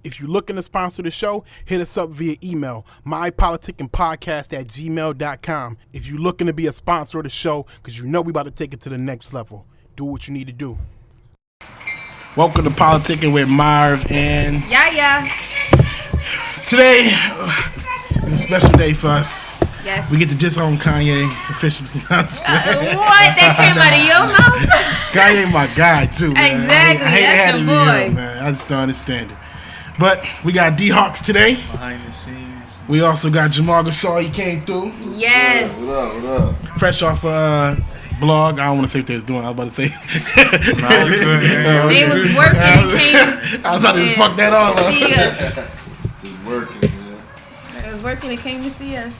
If you're looking to sponsor the show, hit us up via email, mypolitickingpodcast@gmail.com. If you're looking to be a sponsor of the show, because you know we about to take it to the next level, do what you need to do. Welcome to Politicking with Marv and... Yeah. Today is a special day for us. Yes. We get to disown Kanye officially. What? That came out of your mouth? Kanye my guy, too, man. Exactly. I hate That's it your had to be boy. him, man. I just don't understand it. But we got D.Hawks today. Behind the scenes. We also got Jamal Gasol. He came through. Yes. What up? Fresh off blog. I don't want to say what they was doing. I was about to say. They was working and came. I was about to fuck that all up. See us. Just working, man. They was working and came to see us.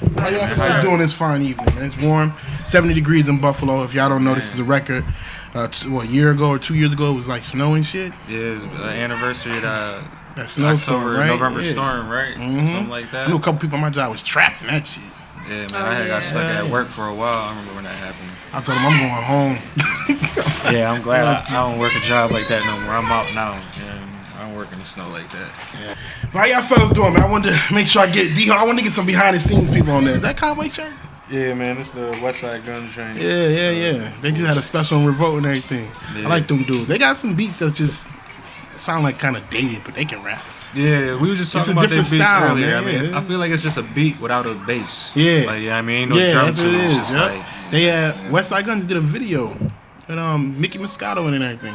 So How that's what's y'all up. doing this fine evening, man? It's warm. 70 degrees in Buffalo. If y'all don't know, this is a record. A year ago or 2 years ago, it was like snowing shit. Yeah, it's the anniversary of That snowstorm, October, right? November Yeah. storm, right? Mhm. Something like that. I knew a couple people on my job was trapped in that shit. Yeah, man, Oh, I had got stuck yeah. at work for a while. I remember when that happened. I told them I'm going home. Yeah, I'm glad I don't work a job like that no more. I'm out now, and I don't work in the snow like that. Yeah. But how y'all fellas doing, man? I wanted to make sure I get D-Hawk. I wanted to get some behind the scenes people on there. Is that Conway shirt? Yeah, man, it's the West Side Gun Joint. Yeah. They just had a special on Revolt and everything. Yeah. I like them dudes. They got some beats that's just sound like kind of dated, but they can rap. Yeah, we were just It's talking a about their different beats style, earlier. man. I mean, Yeah. I feel like it's just a beat without a bass. Yeah. Like, I mean, ain't no Yeah, drum that's what tools. it It's is. just Yep. like, They West Side Guns did a video with Mickey Moscato in it and everything.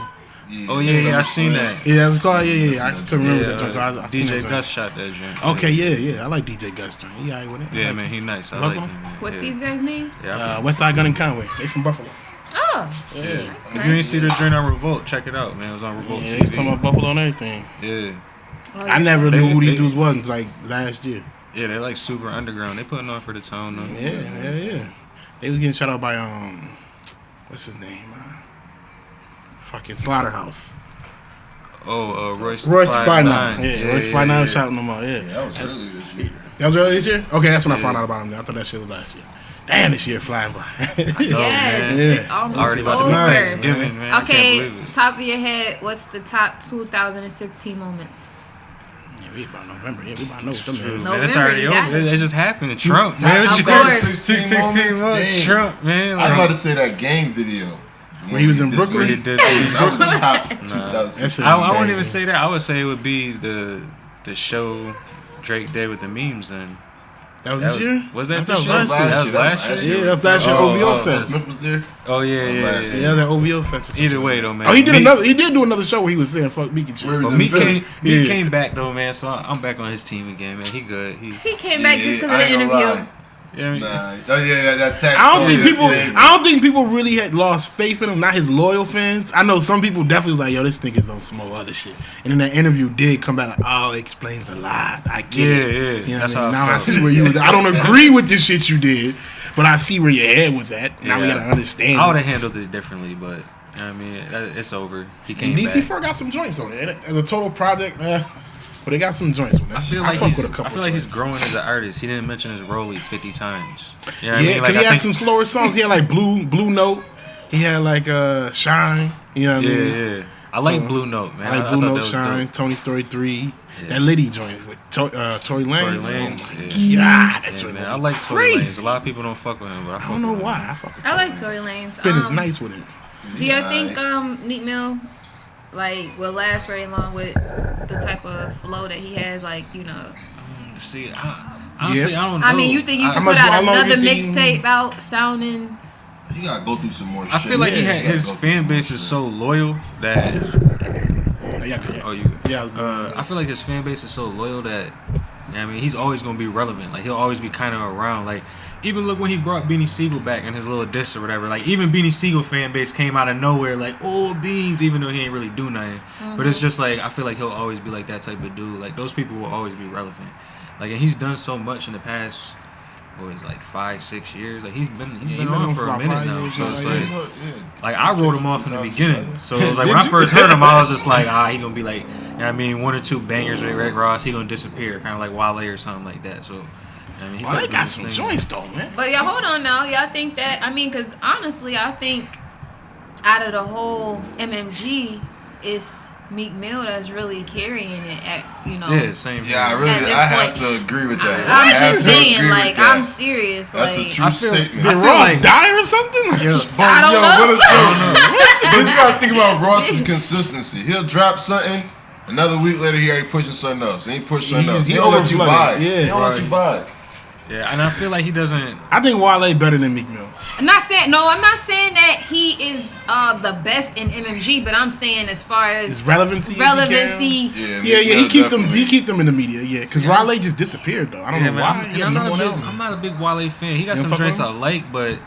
oh yeah, I seen that. Yeah, that was called. Yeah. I couldn't remember that joint. I seen DJ that Gus joint. shot that joint. Okay, yeah. I like DJ Gus joint. He alright with it. Yeah, man, he nice. I Love like him. him, man. What's yeah. these guys' names? Yeah, West Side Gun and Conway. They from Buffalo. Oh. Yeah. If you ain't see the joint on Revolt, check it out, man. It was on Revolt Yeah, TV. they was talking about Buffalo and everything. Yeah. I never knew who these they- dudes was until like last year. Yeah, they like super underground. They putting on for the tone though. Yeah. They was getting shot out by what's his name? Fucking Slaughterhouse. Oh, Royce Royce 5'9". Yeah, Royce 5'9" shouting them out. Yeah. That was earlier this year. That was earlier this year? Okay, that's when I Yeah. found out about him. I thought that shit was last year. Damn, this year flying by. Yes, man. it's almost Already about to over. be Nice, Thanksgiving, man. I can't Okay, believe it. top of your head, what's the top 2016 moments? Yeah, we about November. Yeah, we about to know what them is. No. Man, it's November, already you got over. it. It just happened. Trump, Top man. What Of you course. 16 months. Damn. Trump, man. I was about to say that gang video. When he was in Brooklyn? He did. That was the top That 2016. shit I wouldn't crazy. even say that. I would say it would be the show Drake did with the memes. Then That was this year? was I that thought this it year? was last That was year. last year. Yeah, that was last year. Oh, OVO oh, Fest. Smith was there. Oh yeah. Yeah, that OVO Fest. or some Either shit. way though, man. Oh, he did Me- another. He did do another show where he was saying "fuck Meek and shit." Where But was Meek Philly. came back though, man. So I'm back on his team again, man. He good. He came back just because of I the ain't gonna interview. lie. Yeah, Nah. Oh yeah, that tax. I don't think yeah, people. yeah. I don't think people really had lost faith in him. Not his loyal fans. I know some people definitely was like, "Yo, this nigga's on some other shit." And then that interview did come back like, "Oh, it explains a lot. I get it." Yeah. You know That's what I mean? how I Now I felt. see where you was. I don't agree with this shit you did, but I see where your head was at. Now we Yeah. gotta understand. I would have handled it differently, but I mean, it's over. He came And back. DC4 got some joints on it. As a total project, but they got some joints on it. I feel like fuck he's. with a couple I feel like he's joints. growing as an artist. He didn't mention his Rollie 50 times. You know what I Yeah, mean? because Like, he I had think- some slower songs. He had like Blue Note. He had like Shine. You know what I mean? Yeah. I like So, Blue Note, man. I like thought Blue that Note, was Shine, dope. Tony Story 3. Yeah. That Liddy joint with Tory Lanez. Tory Lanez, Oh my yeah. God, that Yeah, joint man, gonna I be like Tory Lanez. crazy. A lot of people don't fuck with him, but I I fuck don't know with him. why. I fuck with I like Tory Lanez. Spin is nice with it. Do you think Meek Mill like will last very long with the type of flow that he has? Like, you know. See, honestly, I don't know. I mean, you think you I- can How put much- out how long another you think- mixtape out sounding? He gotta go through some more shit. I feel like Yeah, He gotta his go through fan some more base is shit. so loyal that. Yeah. Oh, you. Yeah. I feel like his fan base is so loyal that, I mean, he's always gonna be relevant. Like he'll always be kind of around. Like even look when he brought Beanie Siegel back in his little diss or whatever. Like even Beanie Siegel fan base came out of nowhere. Like Beans, even though he ain't really do nothing. But it's just like I feel like he'll always be like that type of dude. Like those people will always be relevant. Like and he's done so much in the past. What was it, like 5-6 years? Like he's been on for a about minute 5 now. years, So it's yeah, like. Yeah. Like I wrote him off in the beginning, so it was like Did when I you? first heard him, I was just like, he gonna be like, you know what I mean, 1 or 2 bangers with Rick Ross, he gonna disappear, kind of like Wale or something like that. So, I mean, he Oh, they kept got doing some his thing. joints though, man. But y'all hold on now. Y'all think that? I mean, because honestly, I think out of the whole MMG, it's Meek Mill that's really carrying it. Yeah, same. Yeah, At I this have point, to agree with that. I'm I have just to saying, agree like, with that. I'm serious. That's like, a true I feel- statement. Did feel Ross like- die or something? I don't know. But you gotta think about Ross's consistency. He'll drop something, another week later he already pushing something else. And he push something else. He don't let you overflooded. buy. Yeah. He don't let you buy. Yeah, and I feel like he doesn't. I think Wale better than Meek Mill. I'm not saying that he is the best in MMG, but I'm saying as far as His relevancy. He keep them in the media. Yeah, because Wale just disappeared though. I don't know man, why. I'm not a big Wale fan. He got You don't some fuck joints with I him? like, but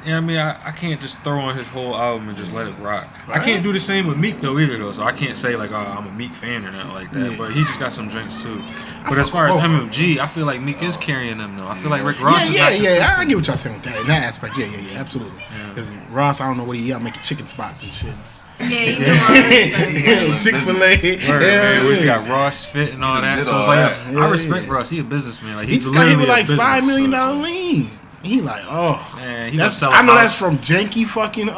you know what I mean. I can't just throw on his whole album and just let it rock. Right. I can't do the same with Meek though either though. So I can't say like, oh, I'm a Meek fan or nothing like that. Yeah. But he just got some joints too. But as far as both. MMG, I feel like Meek is carrying them though. I feel like Rick Ross is not Yeah. consistent. I get what y'all saying with that in that aspect. Yeah, absolutely. Because Ross, I don't know what he out making chicken spots and shit. yeah, he doing all this stuff. Chick-fil-A. Word, man. We just got Ross Fit and all that. did So it's all like, that. I respect Ross. He a businessman. Like He he's just got hit with literally like a $5 million business, lean. He like, oh, Man, he that's. gonna sell a I know house. that's from janky fucking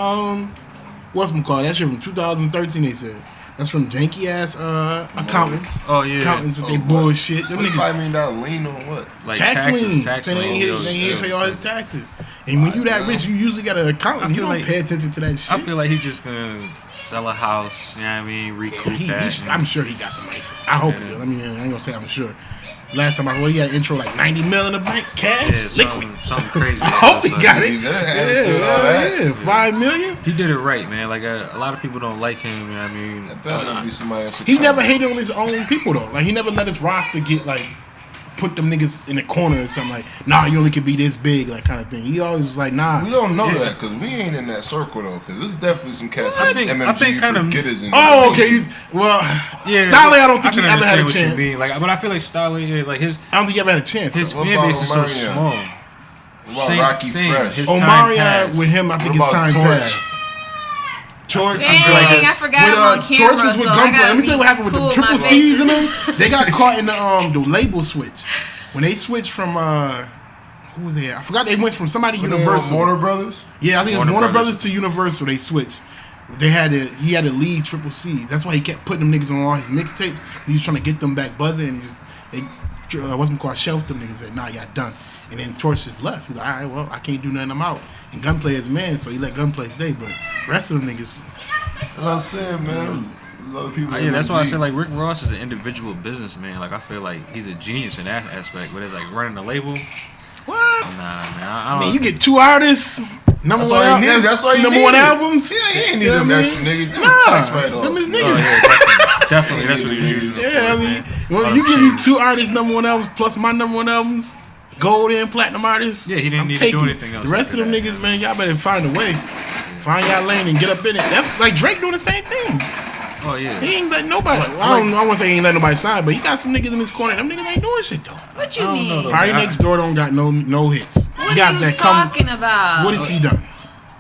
whatchamacallit. That shit from 2013. They said that's from janky ass accountants. Oh, yeah. Accountants with Oh, their what? bullshit. Them What niggas $5 million lean on what? like tax lien. tax Saying lien. they ain't pay all his taxes. And when you that rich, you usually got an accountant. You feel don't like- pay attention to that shit. I feel like he's just gonna sell a house. You know what I mean? Recoup that. I'm sure he got the money. I hope he will. I mean, I ain't gonna say I'm sure. Last time I heard, he had an intro like 90 mil in the bank, cash, Yeah, liquid. something crazy. I hope he So, got it. He better have it, do all that. Yeah, 5 million. He did it right, man. Like a lot of people don't like him. You know what I mean? That better be somebody else. He never hated on his own people though. Like he never let his roster get like put them niggas in the corner or something like, nah, you only could be this big, like kind of thing. He always was like, nah. We don't know Yeah. that because we ain't in that circle though. Because there's definitely some cats I like think MMG kind of- forgetters in Oh, there. okay. Well, Yeah, Style, I don't think he can ever had a understand what chance. you mean. Like, but I feel like Style, yeah, like his I don't think he ever had a chance. his though. What fan about base is so Omarion? small. What about Rocky Fresh? His time Omarion passed. with him, I think What his about time Torch? passed. Torch, Dang, like I forgot him on camera. Torch was with so I Gunplay. gotta Let me tell you what happened with be the cool triple with my C's in bases. them. They got caught in the label switch when they switched from who was there? I forgot they went from somebody Universal. Warner Brothers. Yeah, I think it was Warner Warner Brothers. Brothers to Universal. They switched. He had to leave Triple C's. That's why he kept putting them niggas on all his mixtapes. He was trying to get them back buzzing, and shelved them niggas. Said, nah, y'all done. And then Torch just left. He's like, all right, well, I can't do nothing. I'm out. And Gunplay is man, so he let Gunplay stay. But the rest of them niggas, That's what I'm saying, man. A lot of people. Yeah, that's why I MMG. said like Rick Ross is an individual businessman. Like I feel like he's a genius in that aspect. But it's like running a label. what? Nah, man. I don't. Man, you get 2 artists, number That's one all he album, needed. That's all he number one needed. albums. Yeah, he ain't need You know them what I extra mean? niggas. Them is tax Nah, write-offs. them is Oh, niggas. yeah, definitely. That's what he uses. Yeah, I mean, when you give me 2 artists number one albums plus my number one albums, gold and platinum artists. Yeah, he didn't I'm need to do taking it. anything else The rest of after them that. niggas, man, y'all better find a way. Find y'all lane and get up in it. That's like Drake doing the same thing. Oh yeah. He ain't letting nobody. I want to say he ain't letting nobody sign, but he got some niggas in his corner. Them niggas ain't doing shit though. What you I don't mean? know, though. Party Next Door don't got no hits. What he got are you that talking about? What has he done?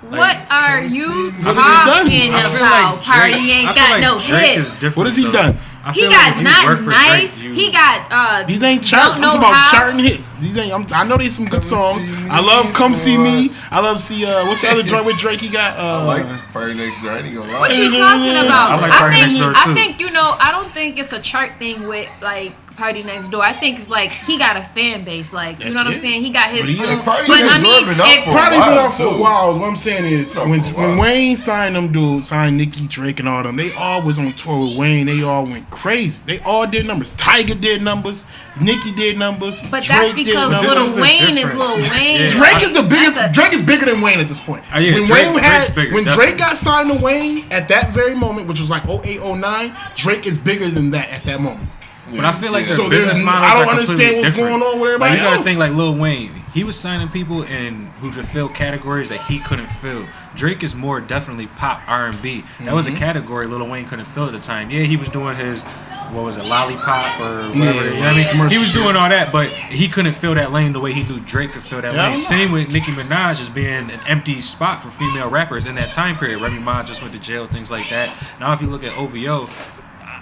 What are you What has he done? talking I feel about? like Party Drake- ain't I feel got like no Drake is hits. different, What has he though. done? I He feel like got if you not work for nice. Drake, He got These ain't charts. I'm Don't talking know about how. charting hits. These ain't. I know there's some good songs. See Me, I love Come See Me. What? I love see. What's the other joint with Drake? He got. I like Party Next Door. I ain't gonna lie. What you talking about? I like Party Next Door, I too. think I don't think it's a chart thing with like Party Next Door. I think it's like he got a fan base. Like you That's know what I'm it. saying? He got his But he- own. Party But Next I Door mean, been out if for a Probably been while, out for a too. while. What I'm saying is, Been out when for a while. when Wayne signed them dudes, signed Nicki, Drake, and all them, they all was on tour with Wayne. They all went crazy. They all did numbers. Tiger did numbers. Nicki did numbers. but Drake that's did because numbers. This is Lil the Wayne is difference. Lil Wayne. Yeah. Drake is the biggest. That's a- Drake is bigger than Wayne at this point. yeah, when Drake- Wayne had, Drake's bigger, when definitely. Drake got signed to Wayne at that very moment, which was like 08, 09, Drake is bigger than that at that moment. But I feel like Yeah. their So there's- business I models don't are understand completely what's different. going on with everybody Like, you gotta else. think like Lil Wayne. He was signing people and who could fill categories that he couldn't fill. Drake is more definitely pop R&B. That was a Mm-hmm. category Lil Wayne couldn't fill at the time. Yeah, he was doing his what was it, Lollipop or whatever. Yeah, you know what I mean? commercial He was shit. doing all that, but he couldn't fill that lane the way he knew Drake could fill that Yeah, I lane. don't know. Same with Nicki Minaj as being an empty spot for female rappers in that time period. Remy Ma just went to jail, things like that. Now if you look at OVO,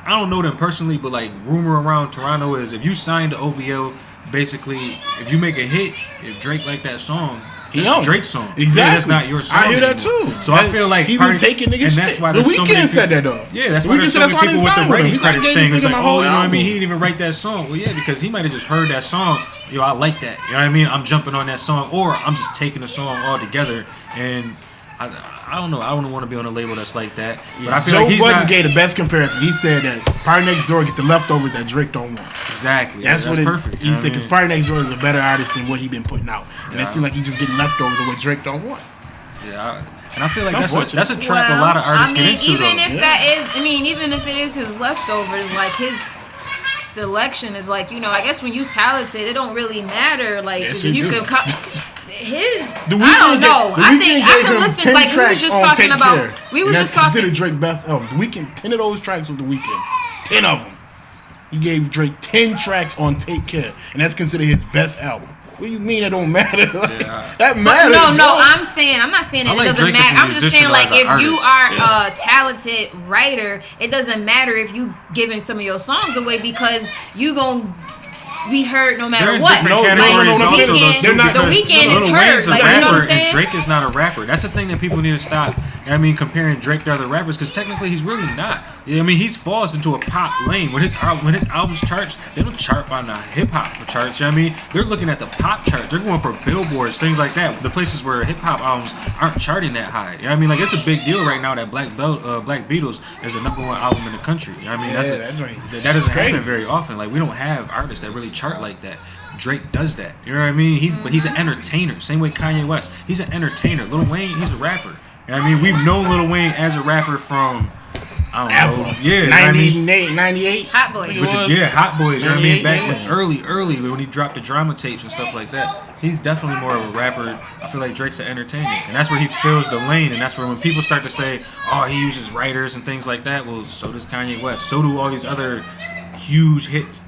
I don't know them personally, but like rumor around Toronto is if you sign to OVO, basically if you make a hit, if Drake like that song, That's Drake's song. Exactly. Yeah, that's not your song. I hear that anymore. too. So I feel like he been taking niggas and shit. that's why The there's so many Weeknd said people- that though. Yeah, that's why The there's Weeknd so said many that's people why with they the signed with him. writing He's credits like, thing. yeah, It's like, my oh, whole you know what I mean? album. He didn't even write that song. Well, yeah, because he might have just heard that song. Yo, I like that. You know what I mean? I'm jumping on that song, or I'm just taking the song all together. And I don't know. I don't want to be on a label that's like that. But I feel Joe like he's Budden not. gave the best comparison. He said that Party Next Door get the leftovers that Drake don't want. Exactly. That's what perfect. He said because Party Next Door is a better artist than what he been putting out, and it seems like he just getting leftovers of what Drake don't want. Yeah. And I feel like It's that's a trap a lot of artists get into even though. if that is, even if it is his leftovers, like his selection is like, I guess when you talented, it don't really matter. Like Yes, you it can do. I The don't Weeknd know. The I Weeknd think I gave can him listen. 10 Like we was tracks just on talking Take about. Care, We and was that's just talking. considered Drake best album. The Weeknd, 10 of those tracks was The Weeknd's. 10 of them. He gave Drake 10 tracks on Take Care, and that's considered his best album. What do you mean that don't matter? Like, that matters. No, I'm not saying that I like it doesn't Drake as a matter. I'm just musician saying like as an if you artist. are a talented writer, it doesn't matter if you giving some of your songs away because you gonna be heard no matter They're in what. different No, categories no, also, Weeknd- though, too, they're not- The because Weeknd is Lil heard, Wayne's a like, you know what I'm rapper, saying? and Drake is not a rapper. That's the thing that people need to stop. I mean, comparing Drake to other rappers, because technically he's really not. Yeah, I mean, he falls into a pop lane. When his albums charts, they don't chart on the hip hop charts. You know what I mean? They're looking at the pop charts. They're going for billboards, things like that. The places where hip hop albums aren't charting that high. You know what I mean? Like it's a big deal right now that Black Beatles is the #1 album in the country. You know what I mean? Yeah, that's right. That doesn't happen Crazy. very often. Like we don't have artists that really chart like that. Drake does that. You know what I mean? But he's an entertainer. Same way Kanye West. He's an entertainer. Lil Wayne, he's a rapper. You know what I mean? We've known Lil Wayne as a rapper from I don't know. Yeah, you know what I mean? 98. Hot Boy. Hot Boys, you know what I mean? 98, Back yeah. when early when he dropped the drama tapes and stuff like that. He's definitely more of a rapper. I feel like Drake's an entertainer. And that's where he fills the lane. And that's where when people start to say, oh, he uses writers and things like that, well, so does Kanye West. So do all these other huge hits,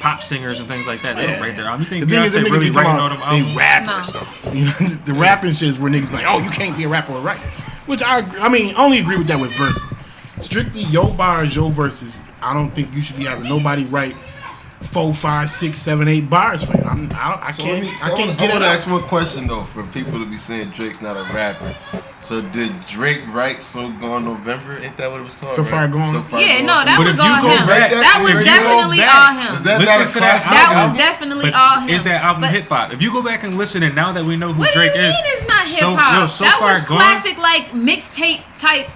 pop singers and things like that. They don't write their album. You think The thing is, Beyonce them really niggas be writing talking all them about they albums? rappers. No. So, you know, the rapping shit is where niggas be like, oh, you can't be a rapper with writers. Which I mean, I only agree with that with verses. Strictly your bars, your verses. I don't think you should be having nobody write 4, 5, 6, 7, 8 bars for you. I can't get I it. ask one question though for people to be saying Drake's not a rapper. So did Drake write So Gone November? Ain't that what it was called? So Far Gone? So Far Yeah, Gone. no, that But was if you all go him. back- That was if you go definitely back- all him. Is that Listen not a to that classic That album? was definitely But all him. is that album But- hip hop? If you go back and listen, and now that we know who What Drake do you is, mean it's not hip So hop? So That Far was Gone. classic like mixtape type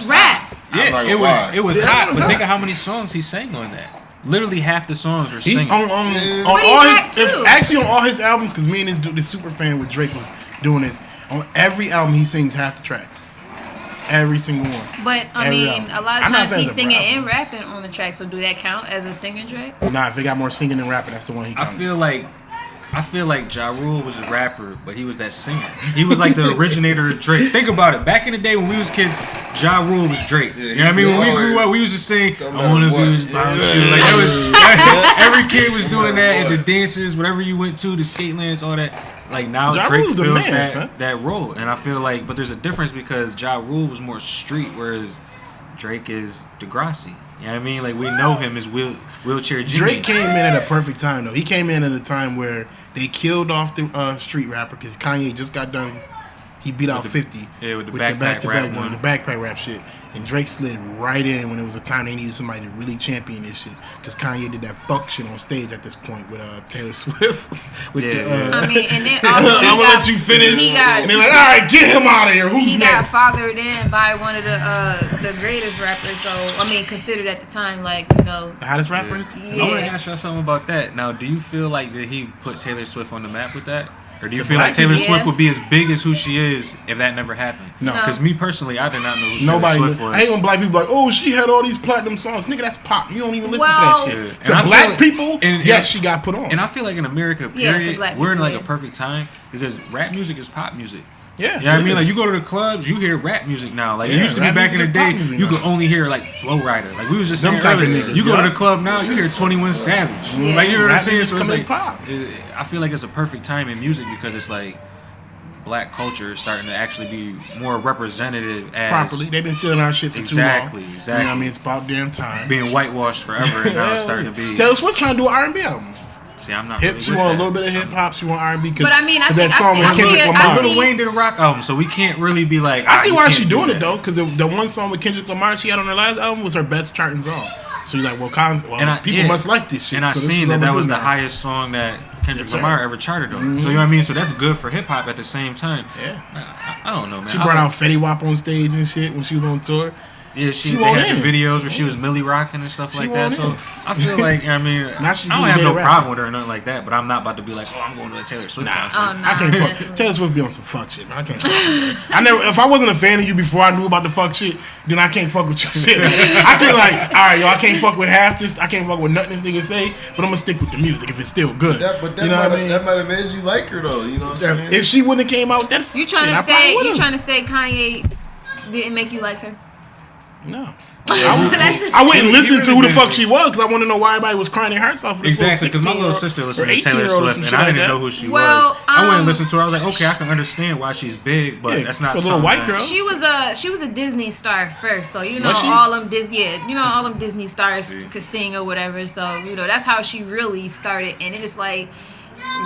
rap. Yeah, I'm not it gonna was lie. it was Yeah, hot. it was But think hot. of how many songs he sang on that. Literally half the songs were He, singing. on But all he rap his, too. actually on all his albums, because me and this dude, this super fan with Drake was doing this. On every album, he sings half the tracks. Every single one. But I Every mean, album. a lot of I'm not times saying he's it's a singing rapper. and rapping on the track. So do that count as a singing track? Nah, if they got more singing than rapping, that's the one he I counted. feel like Ja Rule was a rapper, but he was that singer. He was like the originator of Drake. Think about it. Back in the day when we was kids, Ja Rule was Drake. Yeah, You know what I mean? When we grew always- up, we used to sing, no I matter wanna what. be his bounce Yeah. shoe. Like that was every kid was doing that at the what. dances, whatever you went to, the skate lands, all that. Like now Ja Drake Rule's the fills man, that, son. that role. And I feel like, but there's a difference because Ja Rule was more street, whereas Drake is Degrassi. You know what I mean? Like we know him as wheelchair genius. Drake came in at a perfect time though. He came in at a time where they killed off the street rapper because Kanye just got done. He beat out 50. yeah, with the back backpack to rap back one. the backpack rap shit. And Drake slid right in when it was a time they needed somebody to really champion this shit. Because Kanye did that fuck shit on stage at this point with Taylor Swift. with Yeah, the, yeah. I mean, and then also I'm gonna let you finish. He got And they're like, all right, get him out of here. Who's he got next? fathered in by one of the greatest rappers. So I mean, considered at the time, like The hottest rapper in the team. I want to Yeah. ask y'all something about that. Now, do you feel like that he put Taylor Swift on the map with that? Or do you To feel like black Taylor people? Swift Yeah. would be as big as who she is if that never happened? No. Because me personally, I did not know who Nobody. Taylor Swift was. I hate when black people like, oh, she had all these platinum songs. Nigga, that's pop. You don't even listen Well- to that Yeah. shit. And To I feel black like- people, and- yes, she got put on. And I feel like in America, Yeah, to period, black we're in people, like yeah. a perfect time because rap music is pop music. yeah. You know what I it mean? Like is. you go to the clubs, you hear rap music now. Like it Yeah, used to be rap back in the music is day, pop music you now. could only hear like Flow Rider. Like we was just Them saying type of earlier. niggas, You go to yeah. the club now, you hear 21 Savage. Yeah. Like you know what I'm Rap saying? music So it's come in like pop. I feel like it's a perfect time in music because it's like black culture is starting to actually be more representative as Properly. They've been stealing our shit for Exactly, too long. exactly. You know what I mean? It's about damn time. being whitewashed forever, and now it's starting to be. Taylor Swift trying to do an R&B album. See, I'm not. Hip. Really She with want that. a little bit of hip hop. She want R&B. But I mean, I that think song with I see Kendrick it- Lamar. I Lil see- Wayne did a rock album, so we can't really be like. I see "Ah, why you she's can't doing do it that." though, because the one song with Kendrick Lamar she had on her last album was her best charting song. So you're like, well, people must like this shit. And I so this seen is that what that we're was doing the now. highest song that Kendrick That's Lamar right. ever charted on. So you know what I mean. So that's good for hip hop at the same time. Yeah. I don't know, man. She brought out Fetty Wap on stage and shit when she was on tour. Yeah, she they won't had the in. videos where she was Millie rocking and stuff She like that. won't So in. I feel like, I mean, Now she's I don't doing have no better problem rapping. with her or nothing like that, but I'm not about to be like, oh, I'm going to a Taylor Swift Nah. concert. Oh, nah, I can't fuck. definitely. Taylor Swift be on some fuck shit. Man. I can't. Fuck with her. I never. If I wasn't a fan of you before I knew about the fuck shit, then I can't fuck with your shit. I can like, all right, yo, I can't fuck with half this. I can't fuck with nothing this nigga say, but I'm gonna stick with the music if it's still good. But that you know what I mean? That might have made you like her though. You know what I'm saying? If she wouldn't have came out with that fuck You shit, trying I to probably say would've. Kanye didn't make you like her? No. That's- I wouldn't listen to who the did. fuck she was because I want to know why everybody was crying her off. For this Exactly, because my 16-year-old little sister or listened to Taylor 18-year-old or Swift, some and I shit didn't like know that. who she Well, was. I wouldn't listen to her. I was like, okay, I can understand why she's big, but Yeah, that's not for a little something white that- girl. She was a Disney star first, so you know Was she? all them all them Disney stars could sing or whatever. So you know that's how she really started, and it is like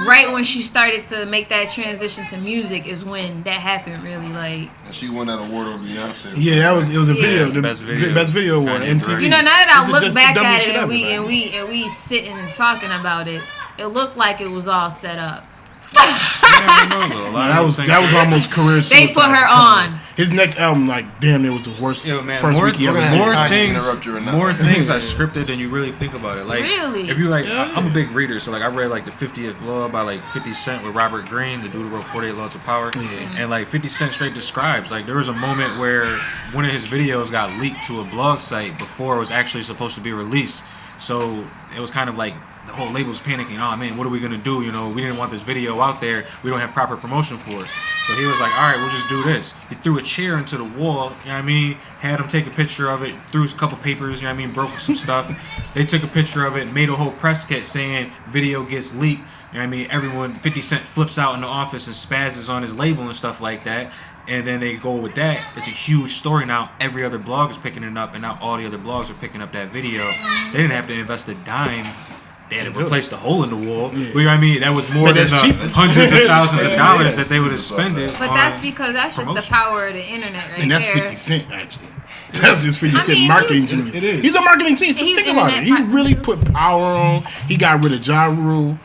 right when she started to make that transition to music is when that happened. Really, like And she won that award over Beyonce. Yeah, it was a video, the Best best video. video award, Kanye MTV. directed. you know, now that I look That's back the at dumbest it shit and ever, we sitting and talking about it, it looked like it was all set up. I never know, though. A lot That of was those that was things- almost career They suicide. put her for Kanye. on. His next album, like, damn, it was the worst Yo, man, first week he ever gonna did. have more Kanye things, interrupt you or not. more things are scripted than you really think about it. Like, Really? if you like, Yeah. I'm a big reader, so like I read like the 50th Law by like 50 Cent with Robert Greene, the dude who wrote 48 Laws of Power, and like 50 Cent straight describes like there was a moment where one of his videos got leaked to a blog site before it was actually supposed to be released. So it was kind of like the whole label's panicking. Oh man, what are we gonna do? You know, we didn't want this video out there. We don't have proper promotion for it. So he was like, all right, we'll just do this. He threw a chair into the wall. You know what I mean? Had him take a picture of it. Threw a couple papers. You know what I mean? Broke some stuff. They took a picture of it. Made a whole press kit saying video gets leaked. You know what I mean? Everyone, 50 Cent flips out in the office and spazzes on his label and stuff like that. And then they go with that. It's a huge story now. Every other blog is picking it up, and now all the other blogs are picking up that video. They didn't have to invest a dime. They had to replace the hole in the wall. Yeah. You know what I mean? That was more But than that's the cheap. hundreds of thousands of dollars that they would have spent it. But on that's because that's just the promotion. power of the internet right And that's there. 50 Cent, actually. That's just 50 I Cent mean, marketing he's- genius. it is. He's a marketing genius. Just He's think about it. He internet really marketing. put power on. He got rid of Ja Rule.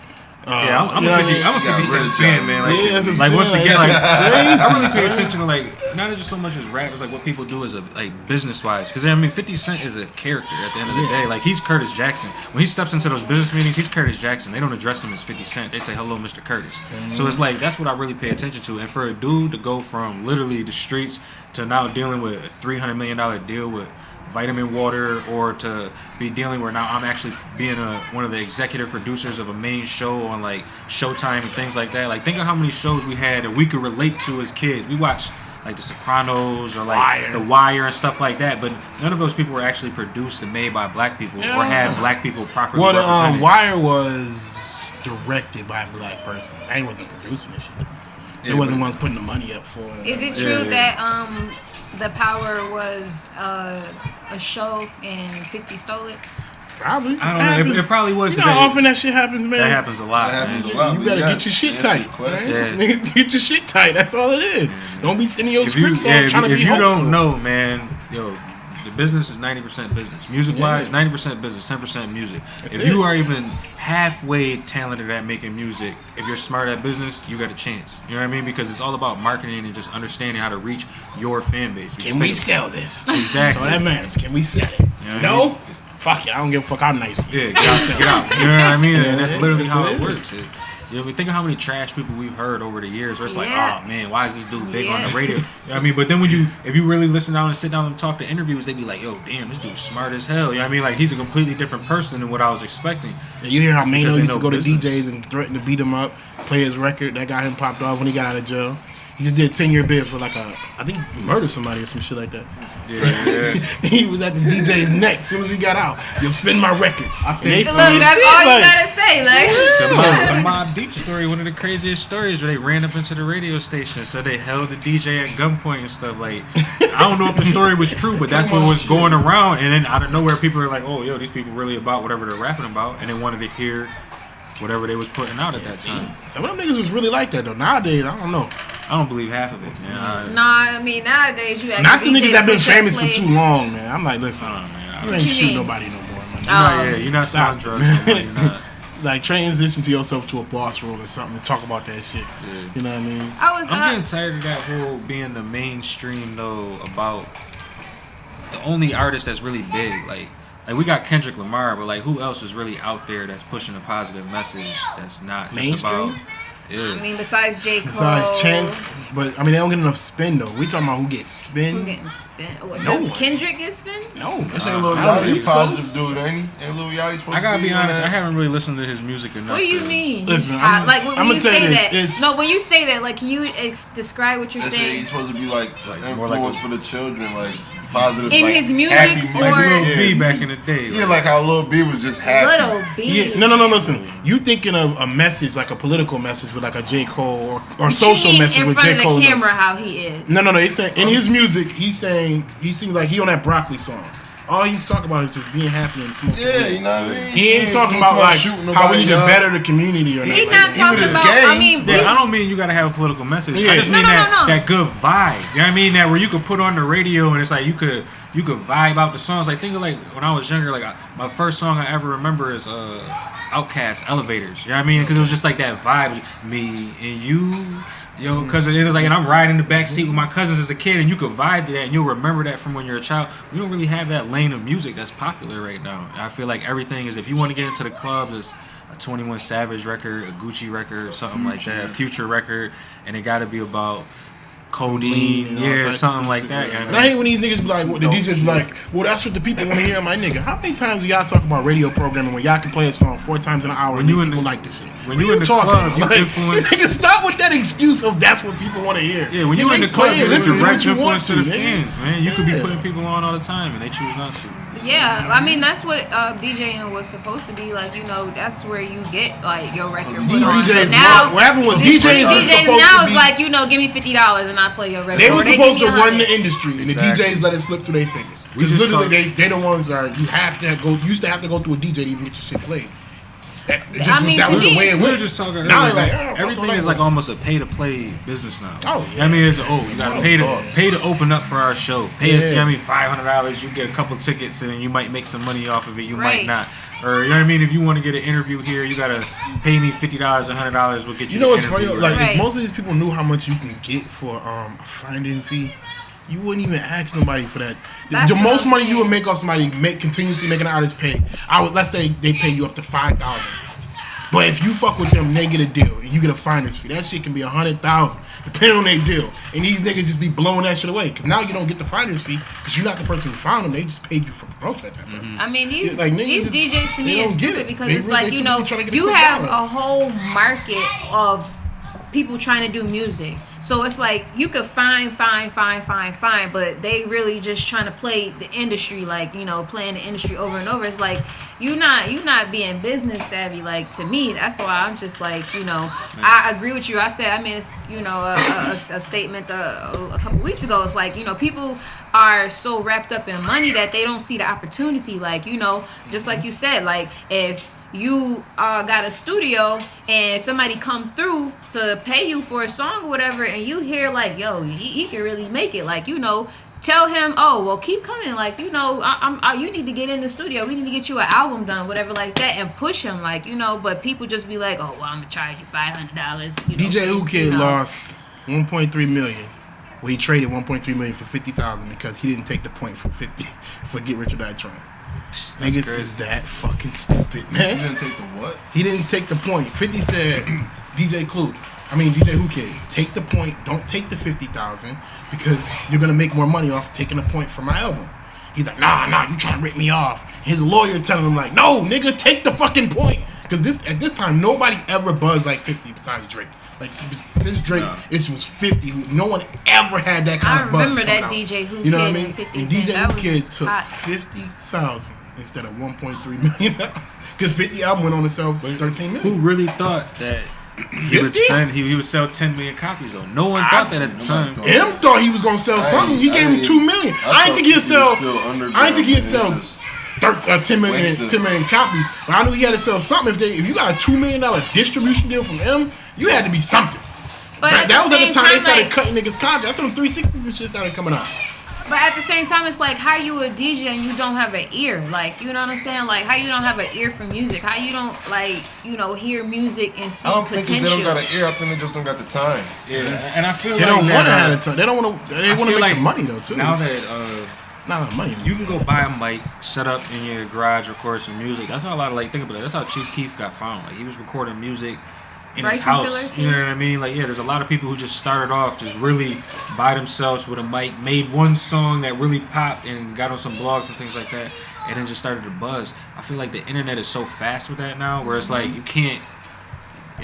Yeah, I'm you know a what I 50, mean? I'm a 50 Cent rid of fan, John. man. Like, Yeah, that's what I'm like once saying. again, like Crazy, I really pay son. attention to like not just so much as rap, it's like what people do as a like business wise. Because I mean, 50 Cent is a character at the end of the day. Like he's Curtis Jackson. When he steps into those business meetings, he's Curtis Jackson. They don't address him as 50 Cent. They say hello, Mr. Curtis. So it's like that's what I really pay attention to. And for a dude to go from literally the streets to now dealing with a $300 million deal with vitamin water, or to be dealing where now I'm actually being one of the executive producers of a main show on like Showtime and things like that. Like think of how many shows we had that we could relate to as kids. We watched like The Sopranos or like Wire. The Wire and stuff like that, but none of those people were actually produced and made by black people or had black people properly Well, represented. Wire was directed by a black person. I wasn't producing this shit. They wasn't ones putting the money up for it. Is it true that The Power was a show and 50 stole it? Probably. I don't know. It probably was. You know 'cause how that- often that shit happens, man? That happens a lot, That man. happens a lot. You better Yeah. get your shit Yeah. tight. Yeah. Man. Nigga, get your shit tight. That's all it is. Don't be sending your If you, scripts off trying to if be you hopeful. don't know, man, yo, the business is 90% business. Music wise, 90% business, 10% music. That's if it. you are even halfway talented at making music, if you're smart at business, you got a chance. You know what I mean? Because it's all about marketing and just understanding how to reach your fan base. Can we sell this? Exactly. That's all that matters. Can we sell it? You know what I No? mean? Fuck it. I don't give a fuck how nice you Yeah, is. get out, get out. You know what I mean? Yeah, And that's literally that's how what it it works. You know, I mean, think of how many trash people we've heard over the years where it's like, Yeah. oh man, why is this dude big on Yes. the radio? You know what I mean? But then if you really listen down and sit down and talk to interviews, they be like, yo, damn, this dude's smart as hell. You know what I mean? Like, he's a completely different person than what I was expecting. You hear how It's Mano because they used to know go to business. DJs and threaten to beat him up, play his record. That got him popped off when he got out of jail. He just did a 10-year bid for like I think he murdered somebody or some shit like that. Yeah. He was at the DJ's neck as soon as he got out. Yo, spin my record. And they Look, spin his that's shit, all you like- gotta say. Like, The Mob Deep story, one of the craziest stories where they ran up into the radio station and said they held the DJ at gunpoint and stuff. Like, I don't know if the story was true, but that's what was going around. And then out of nowhere, people are like, oh, yo, these people really about whatever they're rapping about. And they wanted to hear whatever they was putting out at that time. Some of them niggas was really like that though. Nowadays, I don't know. I don't believe half of it, man. Nah, I mean nowadays you not the niggas that been famous for too long, man. I'm like, listen, man, you ain't shoot nobody no more, man. You're not selling drugs. No more, you're not. Like transition to yourself to a boss role or something to talk about that shit. Yeah. You know what I mean? I'm getting tired of that whole being the mainstream though about the only artist that's really big. Like we got Kendrick Lamar, but like who else is really out there that's pushing a positive message that's not mainstream? Just about I mean, besides J. Cole. Besides Chance. But, I mean, they don't get enough spin, though. We talking about who gets spin. Who getting spin? Does Kendrick get spin? No. This ain't Lil Yachty positive dude, ain't he? Ain't Lil Yachty supposed to be? I gotta be honest, I haven't really listened to his music enough. What do you mean? Listen, like when you say that. No, when you say that, like, can you describe what you're saying? He's supposed to be like influence for the children, like positive. In like, his music like Lil B back in the day. Yeah, like how Lil B was just happy. Little B. Yeah, no, listen. You thinking of a message, like a political message with like a J. Cole or social message with J. Cole. In front of the camera, how he is. No. He's saying in his music, he's saying he seems like he on that Broccoli song. All he's talking about is just being happy and smoking. Yeah, you know what I mean? He ain't talking about like how we need to better the community or He's nothing. not talking about. I mean, I don't mean you gotta have a political message. Yeah. I just mean that good vibe. You know what I mean? That where you could put on the radio and it's like you could vibe out the songs. Like think of like when I was younger. Like my first song I ever remember is Outkast Elevators. You know what I mean? Because it was just like that vibe, me and you. Yo, because it was like, and I'm riding in the back seat with my cousins as a kid, and you could vibe to that, and you'll remember that from when you're a child. We don't really have that lane of music that's popular right now. I feel like everything is, if you want to get into the clubs, it's a 21 Savage record, a Gucci record, something like that, a Future record, and it got to be about codeine, something like that. And I hate when these niggas be like, the DJs be like, well, that's what the people want to hear. My nigga, how many times do y'all talk about radio programming when y'all can play a song 4 times in an hour and people like this shit? When you in the club, you influence. Nigga, stop with that excuse of that's what people want to hear. Yeah, when you in the club, you direct influence to the fans, man. You could be Yeah. putting people on all the time, and they choose not to. Yeah, I mean that's what DJing was supposed to be like. You know, that's where you get like your record put These on. DJs, Now, what happened with DJs? DJs now is like, you know, give me $50 and I play your record. They were supposed to give me run the 100. industry, and Exactly. the DJs let it slip through their fingers. We Because just literally, they the ones are you have to go. You used to have to go through a DJ to even get your shit played. That was the way it We were went. just talking Now earlier. they're like, Everything is like almost a pay-to-play business now. Oh, yeah. I mean, it's you got to pay to open up for our show. Pay us, I mean, $500. You get a couple tickets, and then you might make some money off of it. You might not. Or you know what I mean? If you want to get an interview here, you gotta pay me $50, $100. We'll get you. You know what's funny? interview. Like if most of these people knew how much you can get for a finding fee, you wouldn't even ask nobody for that. The most money you would make off somebody continuously making an artist pay. Let's say they pay you up to $5,000. But if you fuck with them, they get a deal and you get a finder's fee. That shit can be $100,000 depending on their deal. And these niggas just be blowing that shit away because now you don't get the finder's fee because you're not the person who found them. They just paid you for promotion at that point. I mean, these niggas DJs to me is stupid because it's really- like, they you know, trying to get you a have quick a dollar. whole market of people trying to do music. So it's like you could find, but they really just trying to play the industry, like, you know, playing the industry over and over. It's like you not being business savvy. Like to me, that's why I'm just like, you know, I agree with you. I said, I mean, it's, you know, a statement a couple weeks ago. It's like, you know, people are so wrapped up in money that they don't see the opportunity. Like, you know, just like you said, like if you got a studio and somebody come through to pay you for a song or whatever, and you hear like, yo, he can really make it, like, you know, tell him, oh, well, keep coming, like, you know, you need to get in the studio, we need to get you an album done, whatever like that, and push him, like, you know. But people just be like, oh, well, I'm gonna charge you $500, you know. DJ Who Kid you know. lost $1.3 million. Well, he traded $1.3 million for $50,000 because he didn't take the point from 50 for Get Rich or Die Trying. Niggas crazy. is that fucking stupid, man. He didn't take the what? He didn't take the point. 50 said, DJ Who Kid, take the point. Don't take the 50,000 because you're gonna make more money off taking a point from my album. He's like, nah, you trying to rip me off. His lawyer telling him like, no, nigga, take the fucking point. Because at this time, nobody ever buzzed like 50 besides Drake. Like since Drake, it was 50. No one ever had that kind of buzz. I remember that coming out. DJ Who Kid. You know what I mean? And 50 And Cent, DJ that Who Kid was took hot. 50,000 instead of 1.3 million. Because 50 album went on to sell 13 million. Who really thought that he would sell 10 million copies though? No one thought that at the time. M thought he was gonna sell something. He gave him 2 million. I didn't think he'd sell. I didn't think he'd sell 10 million copies. But I knew he had to sell something. If you got a $2 million distribution deal from him, you had to be something. But that was at the time they started like, cutting niggas' contracts. That's when 360s and shit started coming out. But at the same time, it's like, how you a DJ and you don't have an ear? Like, you know what I'm saying? Like, how you don't have an ear for music? How you don't, like, you know, hear music and see I don't potential? think they don't got an ear. I think they just don't got the time. Yeah, and I feel they like don't want to have the time. They don't want to. They want to make like the money though too. Now that it's not enough money. you can go buy a mic, set up in your garage, record some music. That's how a lot of think about it. That's how Chief Keef got found. Like he was recording music in his house. You know what I mean? Like there's a lot of people who just started off just really by themselves with a mic, made one song that really popped and got on some blogs and things like that, and then just started to buzz. I feel like the internet is so fast with that now, where it's like you can't.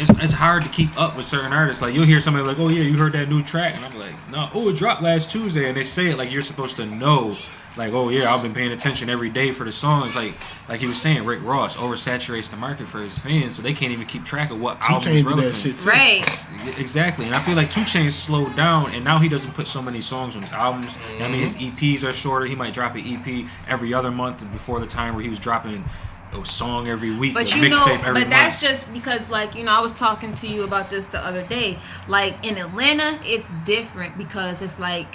It's hard to keep up with certain artists. Like you'll hear somebody like, "Oh yeah, you heard that new track," and I'm like, "No, it dropped last Tuesday," and they say it like you're supposed to know. Like, oh yeah, I've been paying attention every day for the songs. Like he was saying, Rick Ross oversaturates the market for his fans, so they can't even keep track of what album is relevant. That shit too. Right. Exactly, and I feel like 2 Chainz slowed down, and now he doesn't put so many songs on his albums. Mm-hmm. I mean, his EPs are shorter. He might drop an EP every other month before the time where he was dropping a song every week, but you know, but that's just because, like, you know, I was talking to you about this the other day. Like in Atlanta, it's different because it's like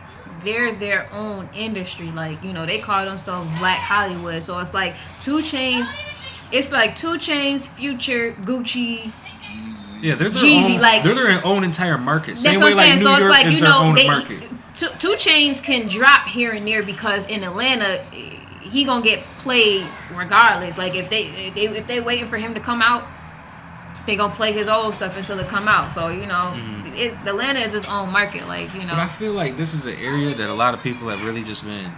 they're their own industry. Like, you know, they call themselves Black Hollywood. So it's like 2 Chainz. It's like 2 Chainz, Future, Gucci. Yeah, they're their Jeezy, own. like, they're their own entire market. Same way like New York is their own market. 2 Chainz can drop here and there because in Atlanta he gonna get played regardless. Like if they waiting for him to come out, they gonna play his old stuff until it come out. So you know, Atlanta is its own market. Like, you know. But I feel like this is an area that a lot of people have really just been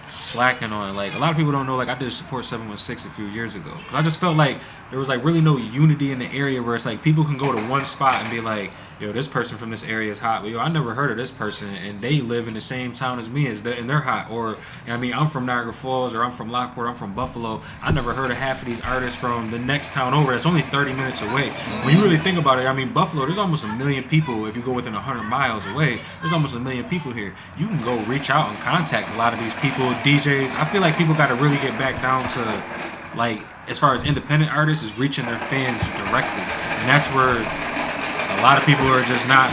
slacking on. Like a lot of people don't know. Like I did Support 716 a few years ago because I just felt like there was like really no unity in the area where it's like people can go to one spot and be like, yo, this person from this area is hot, but yo, I never heard of this person, and they live in the same town as me, and they're hot. Or, I mean, I'm from Niagara Falls, or I'm from Lockport, I'm from Buffalo. I never heard of half of these artists from the next town over. It's only 30 minutes away. When you really think about it, I mean, Buffalo, there's almost 1 million people. If you go within 100 miles away, there's almost 1 million people here. You can go reach out and contact a lot of these people, DJs. I feel like people got to really get back down to, like, as far as independent artists, is reaching their fans directly. And that's where a lot of people are just not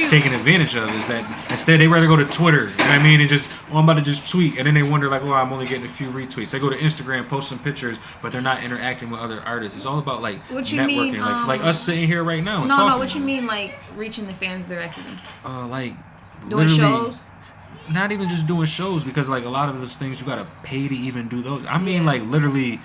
taking advantage of, is that instead they rather go to Twitter, you know what I mean, and just, oh, I'm about to just tweet, and then they wonder like, oh, I'm only getting a few retweets. They go to Instagram, post some pictures, but they're not interacting with other artists. It's all about like networking. Mean, like us sitting here right now. No, what you mean like reaching the fans directly? Like doing shows. Not even just doing shows, because like a lot of those things you gotta pay to even do those. I mean, like literally,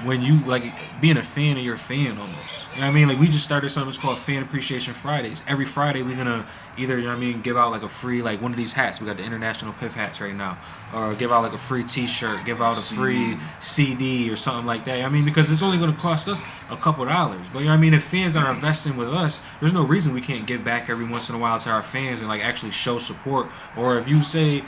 when you like being a fan of your fan almost. You know what I mean? Like we just started something that's called Fan Appreciation Fridays. Every Friday we're gonna either, you know what I mean, give out like a free, like one of these hats. We got the International Piff hats right now. Or give out like a free t-shirt, give out a free CD or something like that. I mean, because it's only gonna cost us a couple dollars. But you know what I mean, if fans are investing with us, there's no reason we can't give back every once in a while to our fans and like actually show support. Or if you say,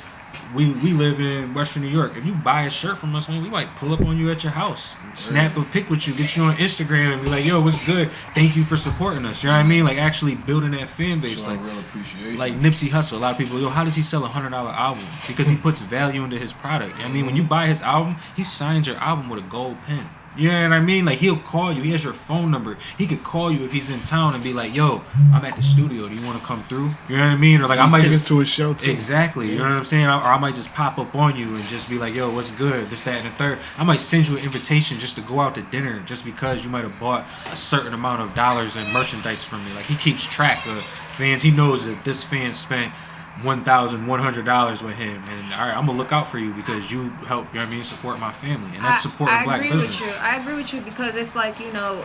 we live in Western New York. If you buy a shirt from us, man, we might pull up on you at your house, snap a pic with you, get you on Instagram, and be like, "Yo, what's good? Thank you for supporting us." You know what I mean? Like actually building that fan base, like real appreciation. Like Nipsey Hussle. A lot of people, yo, how does he sell $100 album? Because he puts value into his product. I mean, when you buy his album, he signs your album with a gold pen. You know what I mean? Like he'll call you. He has your phone number. He could call you if he's in town and be like, "Yo, I'm at the studio. Do you want to come through?" You know what I mean? Or like I might take just us to a show too. Exactly. You know what I'm saying? Or I might just pop up on you and just be like, "Yo, what's good? This, that, and the third." I might send you an invitation just to go out to dinner, just because you might have bought a certain amount of dollars in merchandise from me. Like he keeps track of fans. He knows that this fan spent $1,100 with him, and all right, I'm gonna look out for you because you help, you know what I mean, support my family, and that's supporting black business. I agree with you because it's like, you know,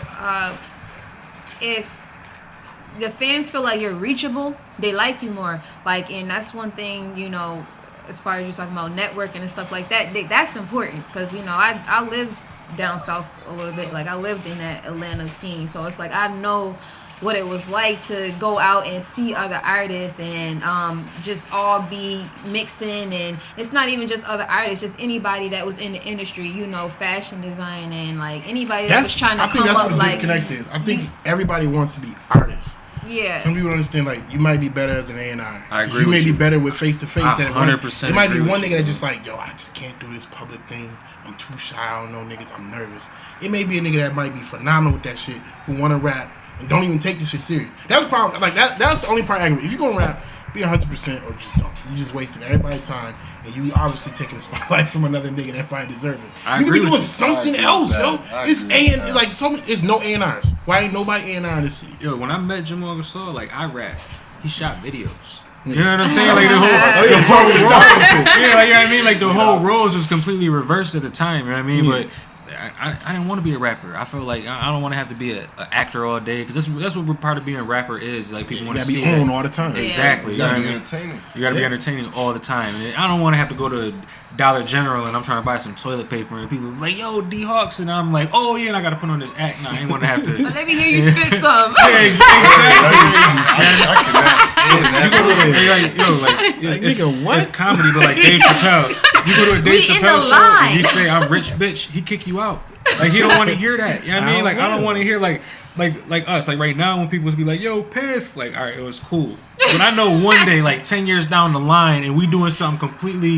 if the fans feel like you're reachable, they like you more. Like, and that's one thing, you know, as far as you're talking about networking and stuff like that, that's important because, you know, I lived down south a little bit. Like I lived in that Atlanta scene, so it's like I know what it was like to go out and see other artists and just all be mixing. And it's not even just other artists, just anybody that was in the industry, you know, fashion design and like anybody that was trying to come up. I think that's what the disconnect is. I think everybody wants to be artists. Yeah. Some people don't understand, like, you might be better as an A&R. I agree You may with be you. better with face-to-face. I than 100% It might be agree one with nigga you, that just like, yo, I just can't do this public thing. I'm too shy. I don't know niggas. I'm nervous. It may be a nigga that might be phenomenal with that shit who want to rap and don't even take this shit serious. That's the problem. Like, that's the only part I agree. If you're going to rap, be 100% or just don't. You just wasting everybody's time, and you obviously taking the spotlight from another nigga that probably deserve it. I You could agree be with doing you. something I agree else, with yo. that. I It's agree with A&R. that. Like, so many, there's no A&Rs. Why ain't nobody A&R in this city? Yo, when I met Jamal Gasol, like I rap, he shot videos. You know what I'm saying? Like the whole, Oh, the yeah, whole totally, roles, totally shit. yeah, like you know what I mean. Like the whole roles was completely reversed at the time. You know what I mean? Yeah. But I didn't want to be a rapper. I feel like I don't want to have to be an actor all day because that's what part of being a rapper is. Like people You want to gotta see be on that. all the time. Yeah. Exactly. You You know gotta what be I mean? entertaining. You gotta be entertaining all the time. And I don't want to have to go to Dollar General and I'm trying to buy some toilet paper and people be like, yo, D.Hawks, and I'm like, oh yeah, and I gotta put on this act. No, I ain't want to have to. But let me hear you spit some. Yeah, exactly. I cannot stand You go that. to like, it's, nigga, what? It's comedy, but like Dave Chappelle. You go to a Dave We in the Chappelle show line. and you say I'm rich bitch, he kick you out. Like he don't want to hear that. You know what I mean? Like I don't want to hear like us. Like right now when people be like, yo, Piff, like all right, it was cool. But I know one day, like 10 years down the line, and we doing something completely,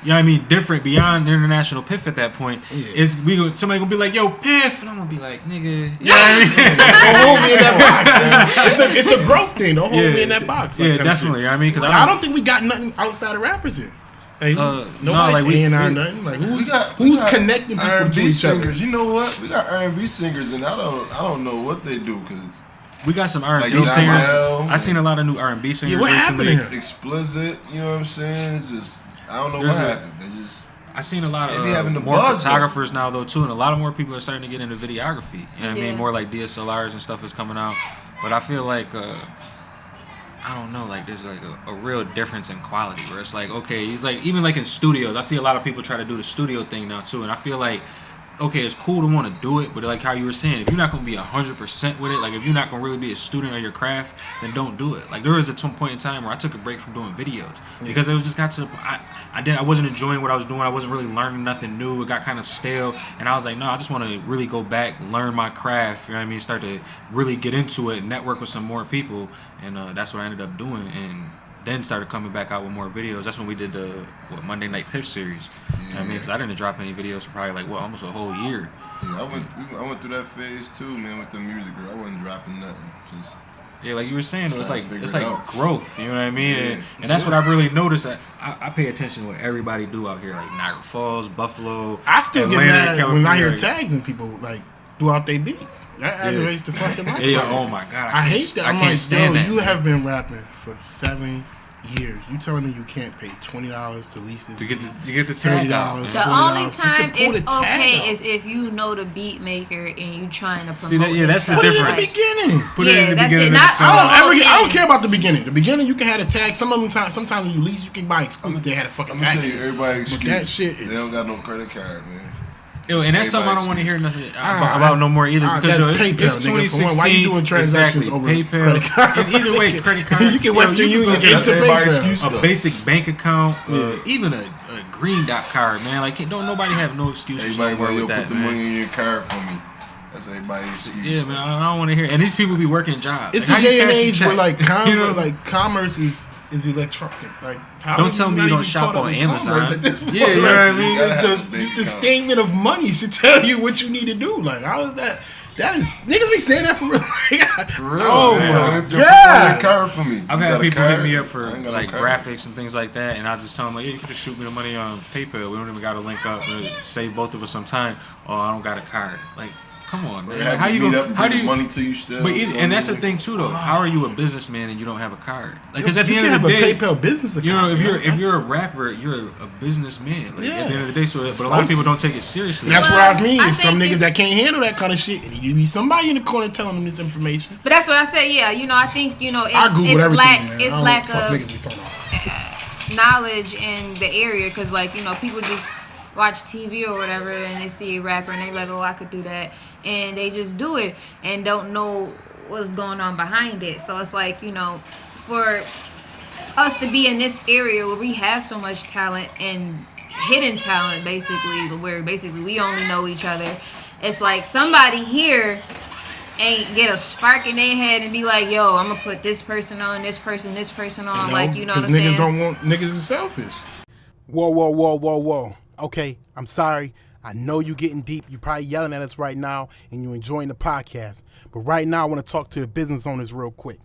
you know what I mean, different beyond International Piff at that point, is somebody gonna be like, yo, Piff, and I'm gonna be like, nigga, you know what I mean? Don't hold me in that box. It's a growth thing. Don't hold me in that box. Yeah, Like that definitely. shit. You know what I mean? Because I don't think we got nothing outside of rappers here. Like, no, nobody like we- A&R we- nothing. Like We who's got connecting people R&B to each other? singers. You know what? We got R&B singers, and I don't know what they do because we got some R&B Like singers. Jamal. I seen a lot of new R&B singers what happened recently. to him? explicit. You know what I'm saying? It's just I don't know There's what a- happened. They just I seen a lot They be having the of more buzz, though. photographers now though too, and a lot of more people are starting to get into videography. You know what I Yeah. mean? More like DSLRs and stuff is coming out. But I feel like I don't know, like there's like a real difference in quality where it's like, okay, he's like even like in studios, I see a lot of people try to do the studio thing now too, and I feel like okay, it's cool to want to do it, but like how you were saying, if you're not gonna be 100% with it, like if you're not gonna really be a student of your craft, then don't do it. Like there was some point in time where I took a break from doing videos because it was just got to the I wasn't enjoying what I was doing. I wasn't really learning nothing new. It got kind of stale, and I was like, no, I just want to really go back, learn my craft. You know what I mean? Start to really get into it, network with some more people, and that's what I ended up doing. And then started coming back out with more videos. That's when we did the Monday Night Piff series. You know what I mean? Because I didn't drop any videos for probably like almost a whole year. yeah, I went through that phase too, man, with the music. I wasn't dropping nothing. Just Yeah, like you were saying, it's Trying like to figure it's it like out. growth. You know what I mean? Yeah. And that's what I've really noticed. I pay attention to what everybody do out here, like Niagara Falls, Buffalo. I still Atlanta, get mad when I hear California. tags and people like throughout their beats. That aggravates the fucking life. Yeah, out of oh me. my god, I hate that. I'm can't like, stand yo, that. you man. have been rapping for 7 years. You telling me you can't pay $20 to lease this to get beat? to get the tag out. $30. The only $40 just to time pull it's the tag okay out. is if you know the beat maker and you trying to promote. See, that- yeah, that's the Put it in difference. the beginning. Put it in the that's beginning it. of Not the song. I don't okay. care about the beginning. The beginning you can have a tag. Some of them sometimes when you lease you can buy exclusive. They had a fucking I'm gonna tag. tell you, everybody excuse. that shit is- They don't got no credit card, man. Yo, and that's something I don't want to hear nothing about no more either because yo, that's it's PayPal, nigga. 2016. For one, why you doing transactions exactly. over PayPal. credit card? And either way, credit card. You can Western you Union can go That's into everybody's PayPal. excuse. a basic bank account, even a green dot card, man. Like, don't nobody have no excuses Everybody no more like, yo, with that, put the man. money in your card for me. That's everybody's excuse. Yeah, man, I don't want to hear. And these people be working jobs. It's Like, the how you day and cash a age check? where like You know? commerce is electronic. Like, how Don't do tell me not you don't even shop caught up on in Amazon. commerce at this point? Yeah, you know what I mean? You gotta have a The bank account. statement of money should tell you what you need to do. Like, how is that? That is niggas be saying that for real. For real, Oh man. my Yo, put your God. card for me. I've You had got a people hit card? me up for I ain't got no like card. graphics and things like that, and I just tell them like, yeah, you can just shoot me the money on PayPal. We don't even got to link up. Save both of us some time. Oh, I don't got a card. Like, come on, man. Have How you meet gonna? up and How bring do the you? money to you still? But You know and that's what the I mean? thing too, though. How are you a businessman and you don't have a card? Like, because at the you end can of the have day, a PayPal business account. you know, man. if you're a rapper, you're a businessman. Like, Yeah. at the end of the day, but a lot of people don't take it seriously. That's Well, what I mean. I Is some think niggas that it's- can't handle that kind of shit, and you be somebody in the corner telling them this information. But that's what I said. Yeah, I think it's I Google it's everything, lack man. it's I don't lack know what the of fuck niggas be talking about. knowledge in the area because like people just watch TV or whatever and they see a rapper and they like, oh, I could do that, and they just do it and don't know what's going on behind it. So it's like for us to be in this area where we have so much talent and hidden talent, basically, where basically we only know each other. It's like somebody here ain't get a spark in their head and be like, yo, I'm gonna put this person on, this person on, like, you know what I'm saying? Because niggas don't want, niggas is selfish. Whoa. Okay, I'm sorry. I know you're getting deep. You're probably yelling at us right now and you're enjoying the podcast. But right now, I want to talk to your business owners real quick.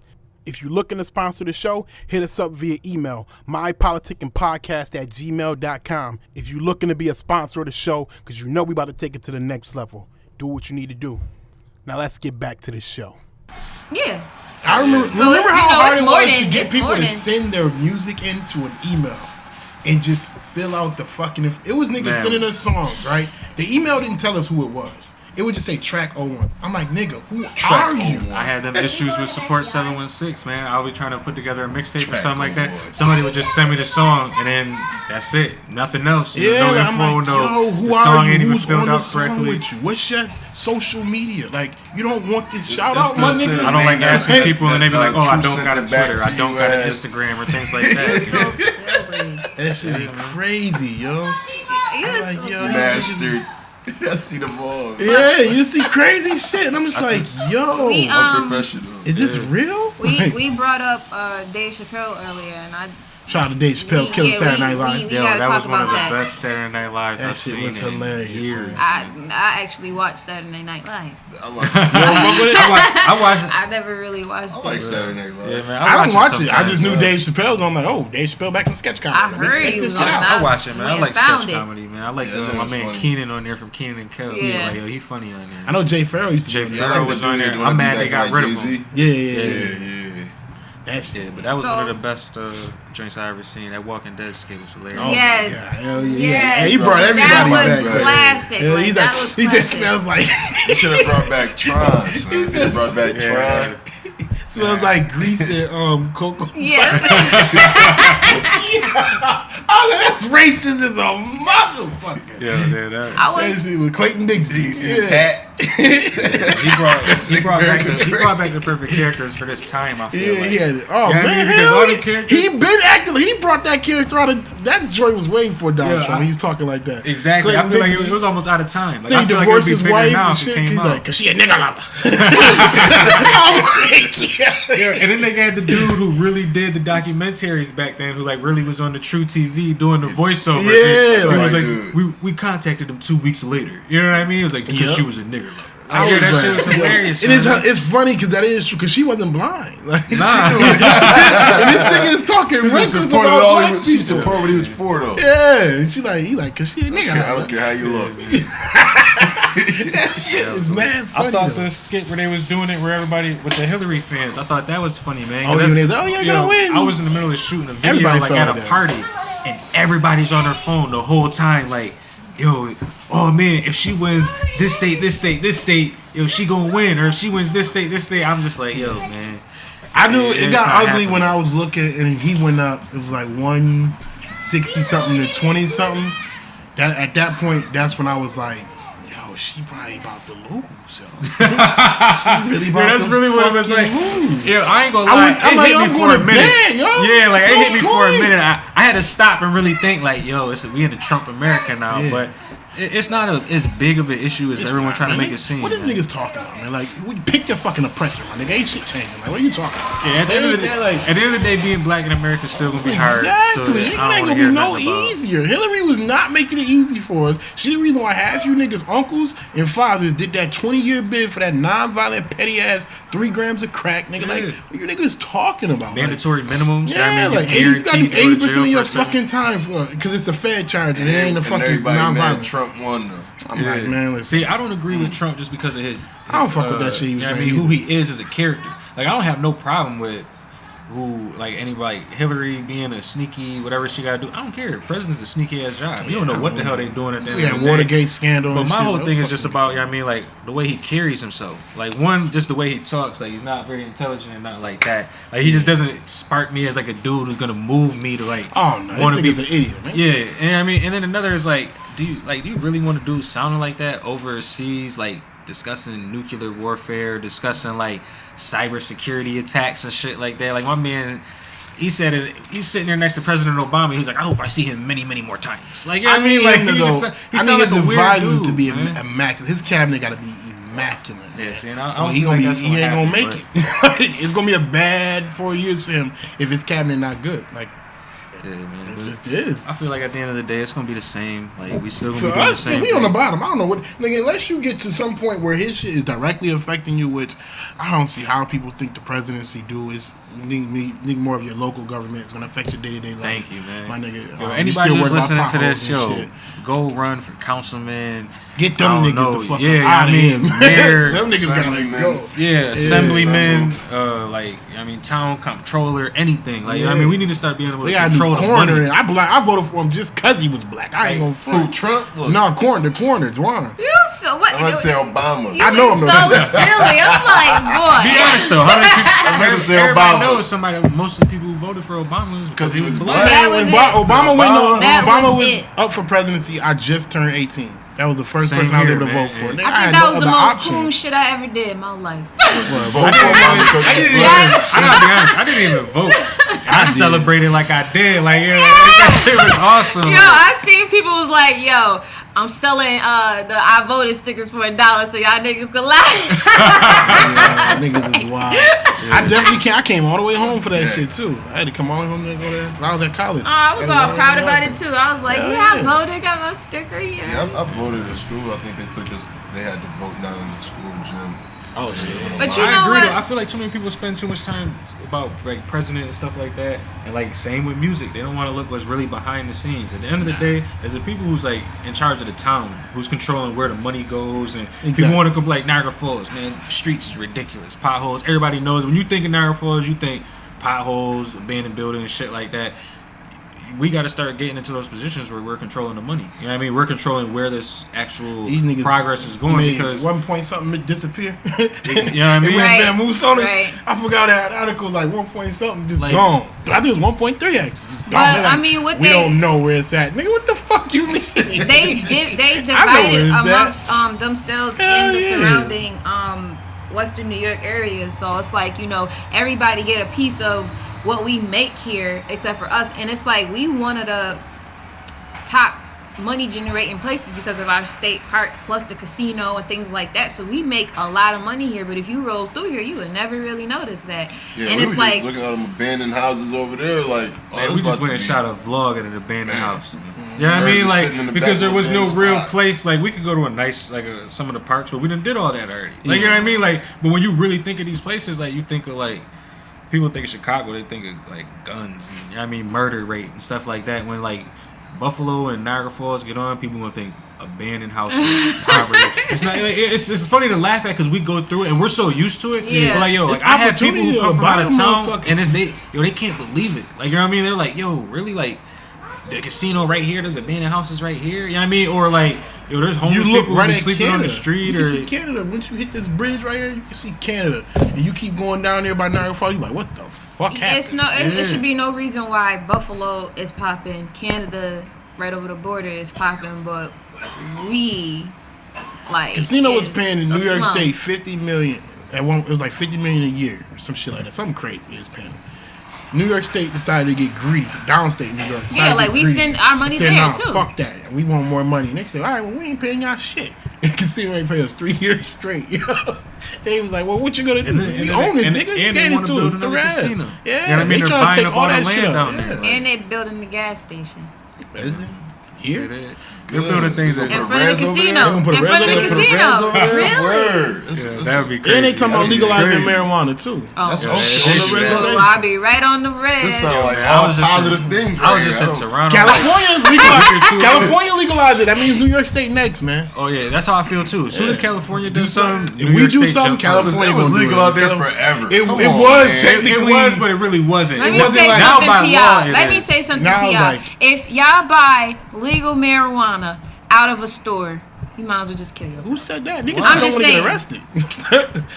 If you're looking to sponsor the show, hit us up via email, mypolitickingpodcast@gmail.com. If you're looking to be a sponsor of the show, because you know we about to take it to the next level, do what you need to do. Now let's get back to the show. Yeah. I remember, So remember how hard it was to get it's people more to than- send their music into an email and just fill out the fucking... It was niggas Man. sending us songs, right? The email didn't tell us who it was. It would just say track 01. I'm like, nigga, who are you? I had them issues with Support 716, man. I'll be trying to put together a mixtape or Track something like that. 01. Somebody would just send me the song, and then that's it. Nothing else. You know, Yeah, no like, I'm info, like, no. yo, who the are song you? ain't even Who's filled on the out song correctly. with you? What's your social media? Like, you don't want this shout That's out, my the nigga. same. I don't like Man, asking that- people, and they be that, like, "Oh, I True don't sent got a it back Twitter, to I don't you got an as- Instagram, or things like that." You know? So silly. That shit be crazy, yo. You're Like, so yo, silly. Mastered. I see them all. Yeah, you see crazy shit, and I'm just like, yo, We, I'm professional. is this real? Like, We brought up Dave Chappelle earlier, and I shout out to Dave Chappelle, Killer Saturday Night Live. we Yo, gotta that talk was one of about the that. best Saturday Night Lives That I've shit seen was in hilarious. years. I actually watched Saturday Night Live. I like, I watched. I never really watched I like it. Saturday Night Live. Yeah, man, I don't watch it. I sometimes, just knew bro. Dave Chappelle. I'm like, oh, Dave Chappelle back in sketch comedy. I Let me heard check he this was shit on out. that. I watch it, man. I Went like and found sketch it. comedy, man. I like Yeah, that my was man funny. Keenan on there from Keenan and Kel. Yeah. Like, yo, he funny on there. I know Jay Farrell used to Jay be Yeah, I Farrell like was the on dude there. that I'm wanna mad be they got like rid of Jay-Z. him. Yeah. That shit. Yeah, but that was So- one of the best joints I ever seen. That Walking Dead skit was hilarious. Oh Yes. my God. Hell yeah. Yes. Yeah, he brought everybody That was back. bro. classic. Yeah, Like, he's that like, was he just classic. smells like They should have brought back Tron, son. They should have brought back Tron. smells like grease and cocoa. Yes. Oh, that's racist as a motherfucker. Yeah, that. I That was shit with Clayton Digby. His hat. He brought American back the perfect characters for this time. I feel Yeah, like. he had it. Oh Yeah, I man, mean, because hell all the yeah. characters- He been acting. He brought that character out of that joy was waiting for Donald Yeah, Trump. He was talking like that. Exactly. Clayton I feel like Digby. it was almost out of time. Like, So I he feel like it would divorced be his bigger wife now and if it shit. came He's out. like, cause she a nigga lover. Yeah, and then they had the dude who really did the documentaries back then, who like really was on the True TV doing the voiceover. Yeah, he was like, like, dude. we contacted him 2 weeks later. You know what I mean? It was like because Yep. she was a nigger lover. I Like, yeah, was that like, shit was hilarious. It is. son. It's funny because that is true. Because she wasn't blind. Like, Nah. and this nigga is talking She just racist supported about all black he was, she people. supported what he was for, though. Yeah, and she like, he like, cause she a nigga. I don't care how you look. That shit is mad funny. I thought though. the skit where they was doing it where everybody with the Hillary fans, I thought that was funny, man. 'Cause Oh, yeah, that's- they was like, oh, yeah, you gonna know, win. I was in the middle of shooting a video Everybody like felt at like a that. party, and everybody's on their phone the whole time, like, yo, oh man, if she wins this state, yo, she gonna win, or if she wins this state, I'm just like, yo, man. I knew Yeah, it it's got not ugly happening. when I was looking, and he went up. It was like 160 something to 20 something. That at that point, that's when I was like, yo, she probably about to lose. Yo. She really about Yeah, that's to really what it was fucking like. lose. Yeah, I ain't gonna I lie. went- I'm It like, hit I'm me for going a to minute. bed, yo. Yeah, like it hit me No for a point. minute. I had to stop and really think, like, yo, we in the Trump America now, Yeah. but it's not as big of an issue as It's everyone not, trying to man. make it seem. What is man. niggas talking about, man? Like, pick your fucking oppressor, my nigga. Ain't shit changing. Like, what are you talking about? Yeah, at the, end of the, Ain't that, like, at the end of the day, being black in America is still gonna be hard. So exactly. It I ain't don't gonna wanna be hear no nothing about. easier. Hillary was not making it easy for us. She the reason why half you niggas' uncles and fathers did that 20-year bid for that non-violent, petty-ass 3 grams of crack, nigga. Like, Yeah. what you niggas talking about? Mandatory minimums. Like, yeah, I mean, like 80, you gotta do guaranteed to go to 80% of jail your for a certain- fucking time because it's a Fed charge and it ain't a And fucking everybody mad non-violent. Trump won, though. I'm like, Yeah. man, listen. See, I don't agree with Trump just because of his. I don't fuck with that shit he was you know what saying I mean, who he is as a character. Like, I don't have no problem with who, like, anybody, Hillary being a sneaky, whatever she gotta do. I don't care. President's a sneaky ass job. You don't know what the hell they doing at the end We of had the day. Watergate scandal. But and my shit. whole Like, thing what is just fuck about, you know what I mean, like, the way he carries himself. Like, one, just the way he talks, like, he's not very intelligent and not like that. Like, he just doesn't spark me as, like, a dude who's gonna move me to, like, Oh no, wanna this nigga's an idiot, man. yeah, and I mean, and then another is like, do you really want to do sounding like that overseas, like discussing nuclear warfare, discussing like cybersecurity attacks and shit like that? Like my man, he said it. He's sitting there next to President Obama. He's like, I hope I see him many, many more times. Like, you know what I mean, like he him to just go- he I sound need like his a weird advisors dude, to be man. immaculate. His cabinet got to be immaculate. Yeah, see, and I Oh, don't he feel gonna like be. that's He ain't gonna happen, make it. It's gonna be a bad 4 years for him if his cabinet not good. Like Yeah, man. it but just is. I feel like at the end of the day, it's gonna be the same. Like we still gonna For be doing the us, same. we on the thing. bottom. I don't know what. Like, unless you get to some point where his shit is directly affecting you, which I don't see how people think the presidency do. Is you need more of your local government. It's gonna affect your day-to-day life. Thank you, man. My nigga. Yo, you anybody still who's worried about listening to this, potholes and yo, shit. go run for councilman. Get them I don't niggas know. the fuck Yeah, out I mean, of here. mayor, Them niggas gotta Assemblyman. go. Yeah, assemblyman, assemblyman. town comptroller, anything. Like, Yeah. I mean, we need to start being able We to got a new control the coroner. money. In. I voted for him just cause he was black. I ain't gonna Who, front. Trump? Look, No, the coroner, Juan. You so what? I'm gonna say Obama. You I know him so though. silly. I'm like, Be boy. honest though, how many I'm gonna people? say Everybody Obama. knows somebody. Most of the people who voted for Obama was Because he was black. black. That was When it. Obama went on, That Obama was was it. up for presidency. I just turned 18. That was the first Same person I was here, able to man. vote for. Yeah. Nigga, I had think that no was the other most option. cool shit I ever did in my life. Vote for Obama because I he's didn't black. even, I gotta be honest, I didn't even vote. I celebrated like I did. Like, yeah, that shit was awesome. Yo, I seen people was like, yo, I'm selling the I voted stickers for $1 so y'all niggas can laugh. Yeah, niggas is wild. I definitely can't. I came all the way home for that shit too. I had to come all the way home to go there. I was at college. I was all proud about it too. I was like, Hell yeah, I yeah. voted, got my sticker here. Yeah, I voted in school. I think they took us. They had to vote down in the school gym. Oh shit. But you I know agree what? though. I feel like too many people spend too much time about like president and stuff like that, and like same with music. They don't want to look what's really behind the scenes. At the end of the day, as the people who's like in charge of the town, who's controlling where the money goes, and Exactly. people want to come like Niagara Falls, man. Streets is ridiculous, potholes. Everybody knows when you think of Niagara Falls, you think potholes, abandoned buildings, shit like that. We got to start getting into those positions where we're controlling the money. You know what I mean? We're controlling where this actual These niggas progress is going made because 1 point something disappear. you know what I It mean. went Right. bam moose on us. Right. I forgot that article was like 1 point something just Like- gone. I think it was 1.3 actually. Just gone. But, They're like, I mean, what we they- don't know where it's at. Nigga, what the fuck you mean? They I know divided where it's at. amongst themselves Hell in the yeah. surrounding Western New York area. So it's like, you know, everybody get a piece of what we make here except for us. And it's like we one of the top money generating places because of our state park plus the casino and things like that. So we make a lot of money here, but if you roll through here, you would never really notice that. Yeah, and we it's were like just looking at them abandoned houses over there, like, oh, Man, this we just about went to and be- shot a vlog at an abandoned house. Mhm. You know what I Birds mean? are sitting in Like the because back there of was the no abandoned real spot. place. Like we could go to a nice like some of the parks, but we done did all that already. Like you know what I mean? Like but when you really think of these places, like you think of like people think of Chicago, they think of like guns and you know what I mean murder rate and stuff like that. When like Buffalo and Niagara Falls get on, people gonna think abandoned houses, poverty. It's not. Like, it's funny to laugh at because we go through it and we're so used to it. Yeah. But like yo, It's like I have people opportunity who to come from buy out of them town motherfuckers. and they can't believe it. Like you know what I mean? They're like, yo, really like. The casino right here, there's abandoned houses right here. You know what I mean? Or like, yo, there's You homeless look people right who at sleeping Canada. on the street. You Or can see Canada. Once you hit this bridge right here, you can see Canada. And you keep going down there by Niagara Falls, you like, what the fuck happened? it's no, it Yeah. should be no reason why Buffalo is popping, Canada right over the border is popping, but we like Casino was is paying in a New York slum. State $50 million. At one, it was like $50 million a year or some shit like that. Something crazy it was paying. New York State decided to get greedy. Downstate New York. decided Yeah, to like get we greedy. send our money They said, there nah, too. Fuck that. We want more money. And they said, all right, well, we ain't paying y'all shit. And Casino ain't pay us 3 years straight. You know? They was like, well, what you gonna do? We own this, nigga. and Gave they this want to to build us. another It's a casino. rap. You know Yeah, what I mean? they They're trying to buying take up all all the that land shit up. down there. Yeah. And they building the gas station. Is it? See Here? that? They're building things that In Put front of the Reds over there? casino. They gonna put a In front of Reds the over there? casino. Really? Word. yeah, that would be crazy. And they talking about That'd be legalizing crazy. marijuana too. Oh. That's Yeah, on they the do red that. Ooh, zone. I'll be right on the red. This sound like man, I all was just positive in- things. I was right just here. in Toronto. California legalized. California legalized it. That means New York State next, man. Oh yeah, that's how I feel too. As soon as California does something, If New we York do State something, jumps on it. California It was gonna do legal it. out there Cali- forever. It Come was on, man. It technically. was, but it really wasn't. Let It me wasn't say like- now something by to law y'all. it Let me is. say something Now to it's y'all. like- If y'all buy legal marijuana out of a store, you might as well just kill Who yourself. said that? Niggas I'm don't just want to get saying. arrested.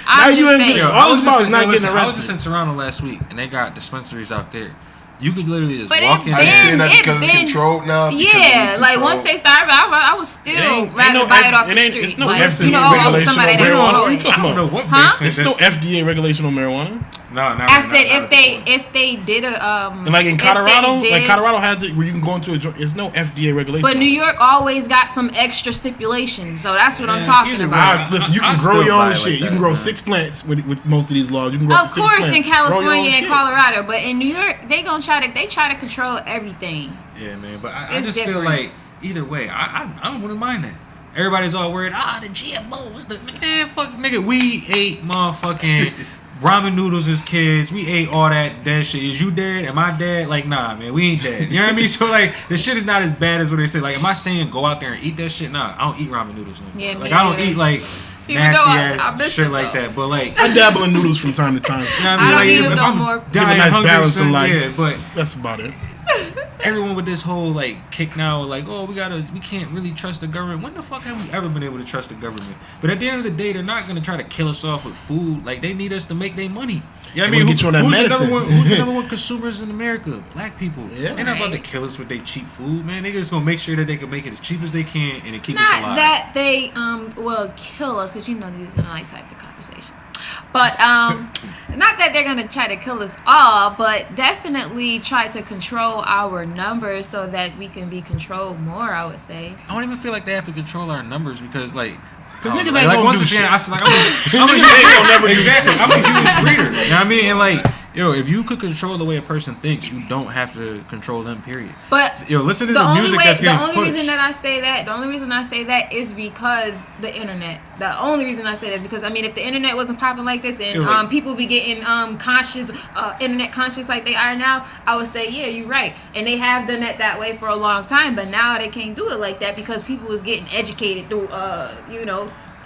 I'm just saying. Yo, all it's just about is in- not yo, getting listen, I was just arrested. in Toronto last week, and they got dispensaries out there. You could literally just But walk in it Are you there. saying that it because it's been- controlled now? Because Yeah, it's like controlled? once they started, I was still ain't rather no buy F- it off the it ain't- street. it's no like, FDA you know, regulation somebody on that marijuana. control What you it. talking I don't know about? what Huh? basement There's no this- FDA regulation on marijuana. No, I said if they did a And like in Colorado, like Colorado has it where you can go into a joint. There's no FDA regulation. But New York always got some extra stipulations, so that's what I'm talking about. Listen, you can grow your own shit. You can grow 6 plants with most of these laws. You can grow Of course, in California and shit. Colorado, but in New York, they try to control everything. Yeah, man. But I just feel like either way, I don't want to mind that. Everybody's all worried. The GMO was the man. Fuck, nigga. We ate motherfucking ramen noodles as kids. We ate all that dead shit. Is you dead? Am I dead? Like, nah, man. We ain't dead. You know what I mean? So like, the shit is not as bad as what they say. Like, am I saying go out there and eat that shit? Nah, I don't eat ramen noodles no more. Yeah, like, I don't eat like nasty ass shit like that. But like, I dabble in noodles from time to time. You know what I mean? I don't eat them no more. Give a nice balance in life. Yeah, but that's about it. Everyone with this whole like kick now, like, oh, we can't really trust the government. When the fuck have we ever been able to trust the government? But at the end of the day, they're not gonna try to kill us off with food. Like, they need us to make their money. You know what I mean? Get you on that medicine. Who's the number one consumers in America? Black people. Yeah. They're not about to kill us with their cheap food, man. They're just gonna make sure that they can make it as cheap as they can and it keep us alive. Not that they will kill us, because you know these are like type of conversations. But not that they're gonna try to kill us all, but definitely try to control our numbers so that we can be controlled more, I would say. I don't even feel like they have to control our numbers because like. Cause niggas ain't gonna do shit. I'm a huge reader. You know what I mean? And like, yo, if you could control the way a person thinks, you don't have to control them. Period. But yo, listen to the music that's getting pushed. The only reason I say that is because the internet. The only reason I say that is because I mean, if the internet wasn't popping like this and people be getting conscious, internet conscious like they are now, I would say yeah, you're right. And they have done it that way for a long time, but now they can't do it like that because people was getting educated through,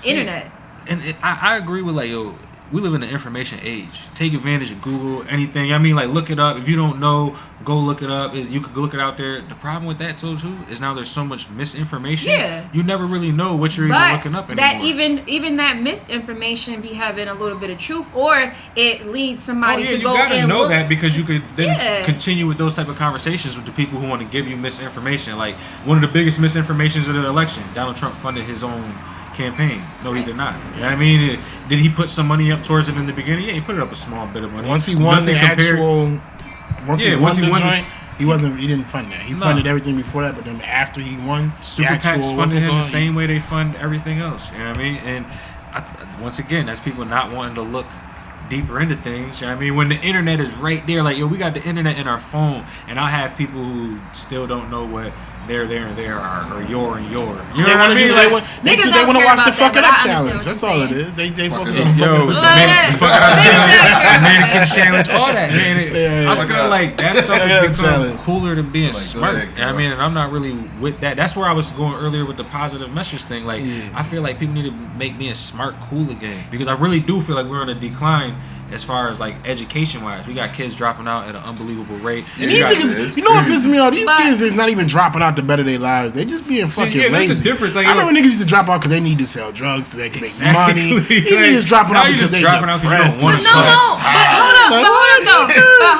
internet. And I agree with like, yo, we live in an information age. Take advantage of Google, anything. I mean, like, look it up. If you don't know, go look it up. You could look it out there. The problem with that too is now there's so much misinformation. Yeah. You never really know what you're even looking up anymore. That even that misinformation be having a little bit of truth, or it leads somebody to go and you gotta know look. that because you could then continue with those type of conversations with the people who want to give you misinformation. Like, one of the biggest misinformations of the election, Donald Trump funded his own campaign. No, he did not. You know what I mean? Did he put some money up towards it in the beginning? Yeah, he put it up a small bit of money. Once he won the actual, once he won the joint, he didn't fund that. He funded everything before that, but then after he won, Super PACs funded him the same way they fund everything else. You know what I mean? And once again, that's people not wanting to look deeper into things. You know what I mean? When the internet is right there, like, yo, we got the internet in our phone, and I'll have people who still don't know what there and there are, or your and your. You know what I mean? They want to watch the Fuck It Up challenge. That's all it is. They focus on the Mannequin challenge, all that. Man, I feel like that stuff has become cooler than being smart. I mean, and I'm not really with that. That's where I was going earlier with the positive message thing. Like, I feel like people need to make being smart cool again, because I really do feel like we're on a decline as far as like education wise. We got kids dropping out at an unbelievable rate. And these niggas, you know what pisses me off? These kids is not even dropping out to better their lives. They just being fucking lazy. That's the difference. Like, I remember niggas used to drop out because they need to sell drugs so they can make money. These niggas dropping out because they depressed. But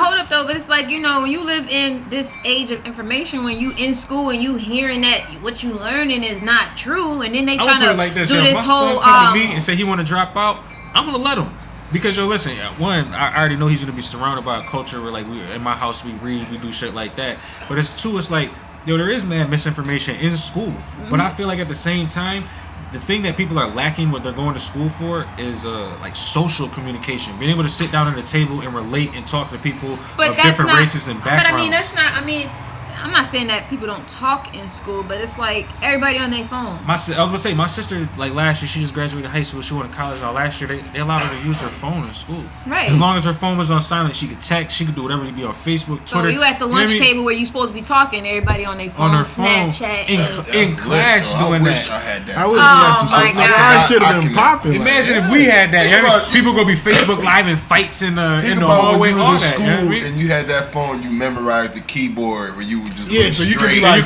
hold up though. But it's like, you know, when you live in this age of information, when you in school and you hearing that what you learning is not true, and then they trying to do this whole come to me and say he want to drop out, I'm gonna let him. Because, yo, listen, one, I already know he's going to be surrounded by a culture where, like, in my house, we read, we do shit like that. But it's like, yo, there is mad misinformation in school. Mm-hmm. But I feel like at the same time, the thing that people are lacking, what they're going to school for, is, like, social communication. Being able to sit down at a table and relate and talk to people of different races and backgrounds. But I'm not saying that people don't talk in school, but it's like everybody on their phone. I was gonna say, my sister, like, last year, she just graduated high school. She went to college. Last year, they allowed her to use her phone in school. Right. As long as her phone was on silent, she could text. She could do whatever. She'd be on Facebook, Twitter. So you at the lunch table where you supposed to be talking, everybody on their phone, on her Snapchat, in class doing that. I had that. I wish we had some shit. That should have been popping. Imagine if we had that. People gonna be Facebook Live in fights in the hallway. When you was in school and you had that phone, you memorized the keyboard where you would just so you could be but I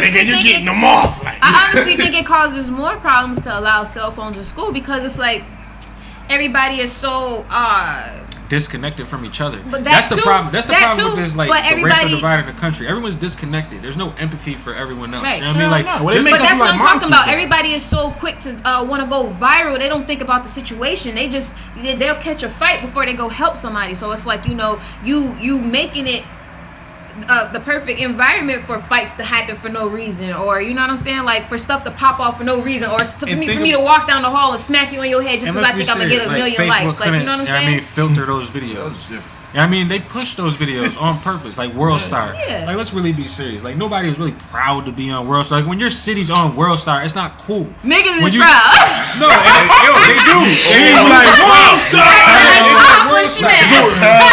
think that you're getting them off. I honestly think it causes more problems to allow cell phones in school, because it's like everybody is so disconnected from each other. But that's the too, problem. That's the that problem too, with this like but the racial divide in the country. Everyone's disconnected. There's no empathy for everyone else. Right. You know what I mean? Like, No. Well, they just- make But us that's what like I'm talking monsters, about. though. Everybody is so quick to want to go viral. They don't think about the situation. They'll catch a fight before they go help somebody. So it's like, you know, you making it the perfect environment for fights to happen for no reason, or you know what I'm saying, like for stuff to pop off for no reason, or for me to walk down the hall and smack you on your head just because I think I'm gonna get a million likes. Like, you know what I'm saying? I mean, filter those videos. That's different. I mean, they push those videos on purpose, like World Star. Yeah. Like, let's really be serious. Like, nobody is really proud to be on World Star. Like, when your city's on World Star, it's not cool. Niggas When is you- proud. No, they do. They He's like, World Star! Accomplishment.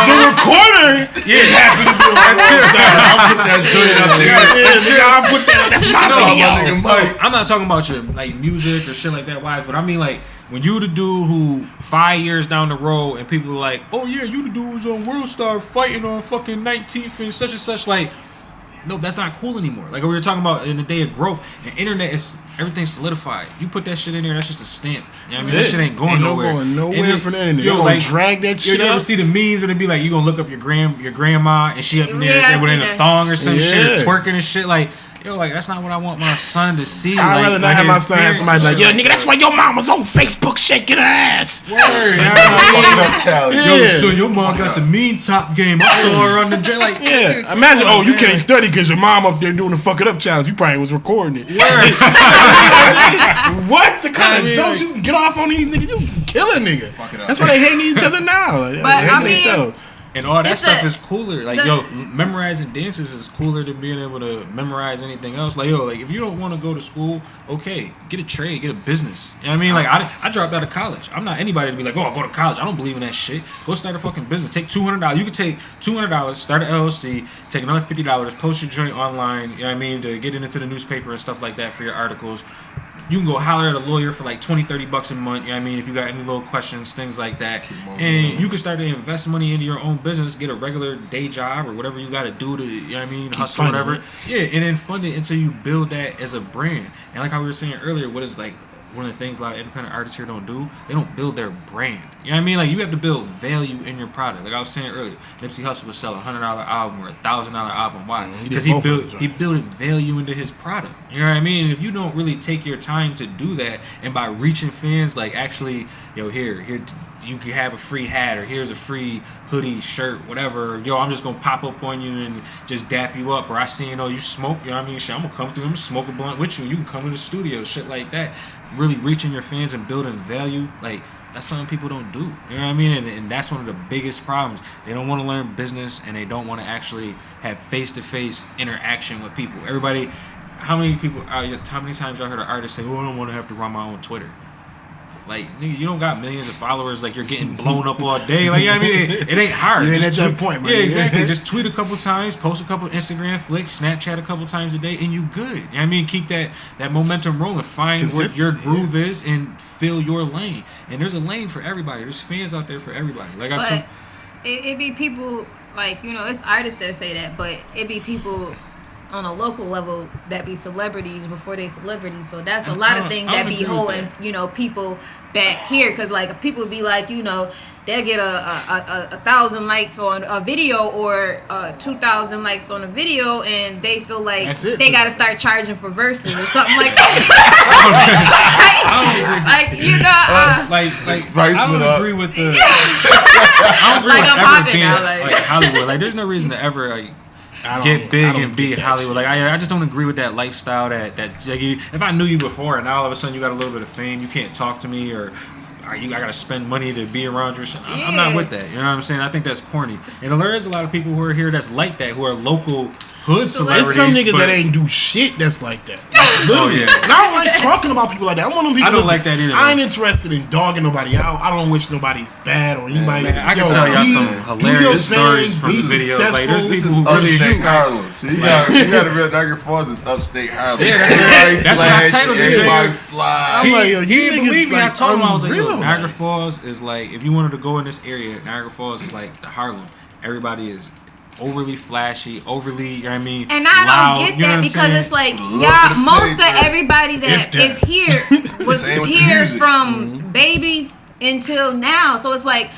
The recorder! Yeah, happy to be on I'll put that joint up there. Yeah, nigga, I'll put that. That's my video. Nigga Mike. I'm not talking about your like music or shit like that, wise, but I mean like when you the dude who 5 years down the road and people are like, oh yeah, you the dude who's on World Star fighting on fucking 19th and such and such, like, no, that's not cool anymore. Like we were talking about in the day of growth, and internet is everything's solidified. You put that shit in there, that's just a stamp. You know what I mean? That shit ain't going nowhere. Going nowhere And for the internet. yo, They gonna like, drag that shit you ever up. see the memes where they be like, you gonna look up your grandma and she up in there Yeah, I with seen a that. thong or some shit, Yeah. or twerking and shit, like. Yo, like that's not what I want my son to see. I'd like, rather not have my son have somebody like, yo, yeah, nigga, that's why your mom was on Facebook shaking her ass. Word, Fucking up challenge. Yeah. Yo, so your mom got the mean top game. I saw her on the jet. Like, Yeah, imagine. come on, Oh, you man. can't study because your mom up there doing the fuck it up challenge. You probably was recording it. What the kind I of mean, jokes like- you can get off on these niggas? You can kill a nigga. Fuck it up. That's why they hating each other now. Like, But, they hating I mean, themselves. And all that It's stuff a- is cooler. Like, yo, memorizing dances is cooler than being able to memorize anything else. Like, yo, like if you don't want to go to school, okay, get a trade, get a business. You know what I mean? Like, I dropped out of college. I'm not anybody to be like, oh, I'll go to college. I don't believe in that shit. Go start a fucking business. Take $200. You could take $200, start an LLC, take another $50, post your joint online. You know what I mean? To get it into the newspaper and stuff like that for your articles. You can go holler at a lawyer for like $20-$30 a month. You know what I mean? If you got any little questions, things like that. And you can start to invest money into your own business, get a regular day job or whatever you got to do to, you know what I mean, hustle, funding whatever. it. Yeah, and then fund it until you build that as a brand. And like how we were saying earlier, what is like one of the things a lot of independent artists here don't do, they don't build their brand. You know what I mean? Like, you have to build value in your product. Like I was saying earlier, Nipsey Hussle would sell a $100 album or a $1,000 album. Why? Because did both of those he joints. built value into his product. You know what I mean? And if you don't really take your time to do that, and by reaching fans, like actually, yo, here, you can have a free hat, or here's a free hoodie, shirt, whatever. Yo, I'm just gonna pop up on you and just dap you up. Or I seen, oh, you smoke, you know what I mean? Shit, I'm gonna come through, I'm gonna smoke a blunt with you. You can come to the studio, shit like that. Really reaching your fans and building value, like that's something people don't do. You know what I mean? And that's one of the biggest problems. They don't want to learn business, and they don't want to actually have face-to-face interaction with people. Everybody, how many times y'all heard an artist say, "Oh, I don't want to have to run my own Twitter." Like, nigga, you don't got millions of followers. Like, you're getting blown up all day. Like, you know what I mean? It ain't hard. You ain't Just at that tweet- point, man. Yeah, exactly. Just tweet a couple times, post a couple Instagram flicks, Snapchat a couple times a day, and you good. You know what I mean? Keep that momentum rolling. Find what your Consistency, groove is and fill your lane. And there's a lane for everybody. There's fans out there for everybody. Like, But it be people, like, you know, it's artists that say that, but it be people on a local level that be celebrities before they celebrities. So that's a lot of things that be holding, you know, people back here. Because, like, people be like, you know, they'll get a 1,000 likes on a video or 2,000 likes on a video, and they feel like That's it. they got to start charging for verses or something like that. like, you know, like Price I went don't up. agree with the. I don't agree Like, with I'm ever popping being now, like, like- Hollywood. Like, there's no reason to ever like get big and be Hollywood. Like, I just don't agree with that lifestyle. That like, if I knew you before and now all of a sudden you got a little bit of fame, you can't talk to me, or I gotta spend money to be around your shit. I'm not with that. You know what I'm saying? I think that's corny. And there is a lot of people who are here that's like that, who are local hood celebrities. There's some niggas but- that ain't do shit that's like that. Oh, yeah. And I don't like talking about people like that. I'm one of them people. I don't like that either, I ain't man. interested in dogging nobody out. I don't wish nobody's bad or anybody. Man, I can tell y'all some do your hilarious stories thing, from be videos. Like, there's successful. people who really Upstate do. Harlem. See, you got to real Niagara Falls is upstate Harlem. Yeah, Everybody that's what I flash, titled it, everybody Jay. fly. I'm like, yo, He you didn't niggas believe me. I like told him, I was like, yo, unreal, Niagara like. Falls is like, if you wanted to go in this area, Niagara Falls is like the Harlem. Everybody is overly flashy, overly, you know what I mean? And I loud, don't get you know that what I'm because saying? it's like, Look y'all, at the most of paper. everybody that If that. is here was Same with the here music. from babies until now. So it's like,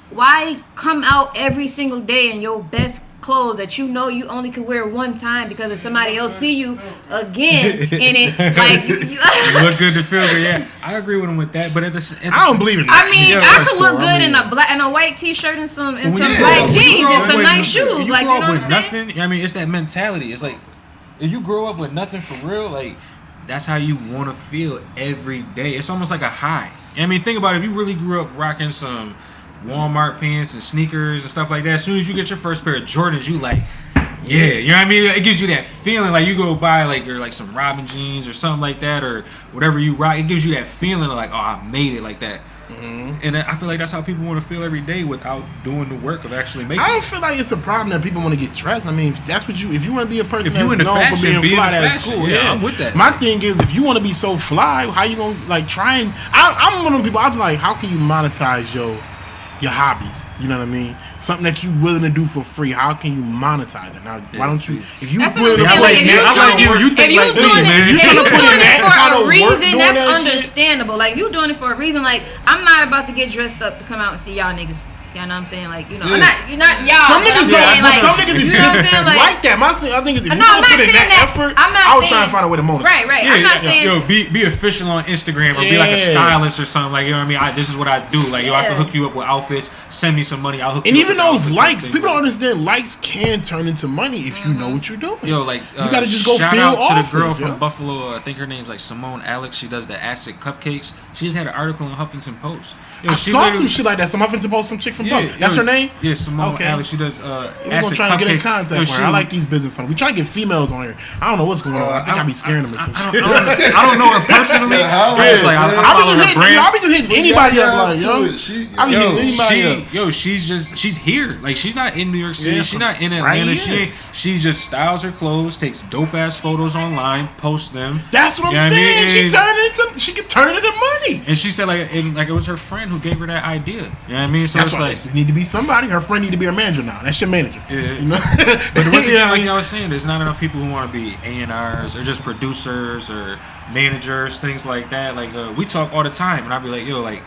why come out every single day in your best clothes that you know you only could wear one time because if somebody else see you again in it, like you look good to feel good. Yeah, I agree with him with that. But at the I don't believe in that. I mean, I could look good in a black and a white T-shirt and some black jeans and some nice shoes. Like, you know what I'm saying? Nothing. I mean, it's that mentality. It's like if you grow up with nothing for real, like that's how you want to feel every day. It's almost like a high. I mean, think about it. If you really grew up rocking some Walmart pants and sneakers and stuff like that, as soon as you get your first pair of Jordans, you like, yeah, you know what I mean? It gives you that feeling. Like you go buy like your like some Robin jeans or something like that or whatever you rock. It gives you that feeling of like, oh, I made it like that. Mm-hmm. And I feel like that's how people want to feel every day without doing the work of actually making it. I don't feel like it's a problem that people want to get dressed. I mean, if that's what if you want to be a person that's known for being fly at school, yeah, I'm with that. My thing is, if you want to be so fly, how you gonna like try and? I'm one of them people. I'm like, how can you monetize your hobbies? You know what I mean? Something that you willing to do for free. How can you monetize it? Now, why don't you? If you willing to like you doing it for a reason, that's understandable. Like you doing it for a reason. Like I'm not about to get dressed up to come out and see y'all niggas. You know what I'm saying? Like, you know, you're not y'all. Some niggas don't. Like, some niggas is just like that. My thing, I think is if you don't put in that effort, I would try and find a way to monetize. Right. Yeah, I'm not saying. Yo, be official on Instagram or be like a stylist or something. Like, you know what I mean? This is what I do. Like, yo, I can hook you up with outfits. Send me some money. I'll hook you up. And even those likes, people don't understand. Likes can turn into money if you know what you're doing. Yo, like you gotta just go shout feel out offers, to the girl from Buffalo. I think her name's like Simone Alex. She does the acid cupcakes. She just had an article in Huffington Post. Yo, I saw some shit like that. Some Huffington Post, some chick from Buffalo. That's her name? Yeah, Simone Alex. She does we're gonna try and get in contact with her. I like these business owners. We try to get females on here. I don't know what's going on. I think I be scaring them or some shit. I don't know her personally. It's like I be just hitting anybody up like, yo. I be hitting anybody up. Yo, she's here. Like, she's not in New York City. She's not in Atlanta. She just styles her clothes, takes dope ass photos online, posts them. That's what I'm saying. She could turn it into money. And she said like it was her friend who gave her that idea. You know what I mean? So that's it's like you need to be somebody. Her friend need to be her manager now. That's your manager. Yeah. You know? But once again, like I was saying, there's not enough people who want to be A&Rs or just producers or managers, things like that. Like we talk all the time, and I'll be like, yo, like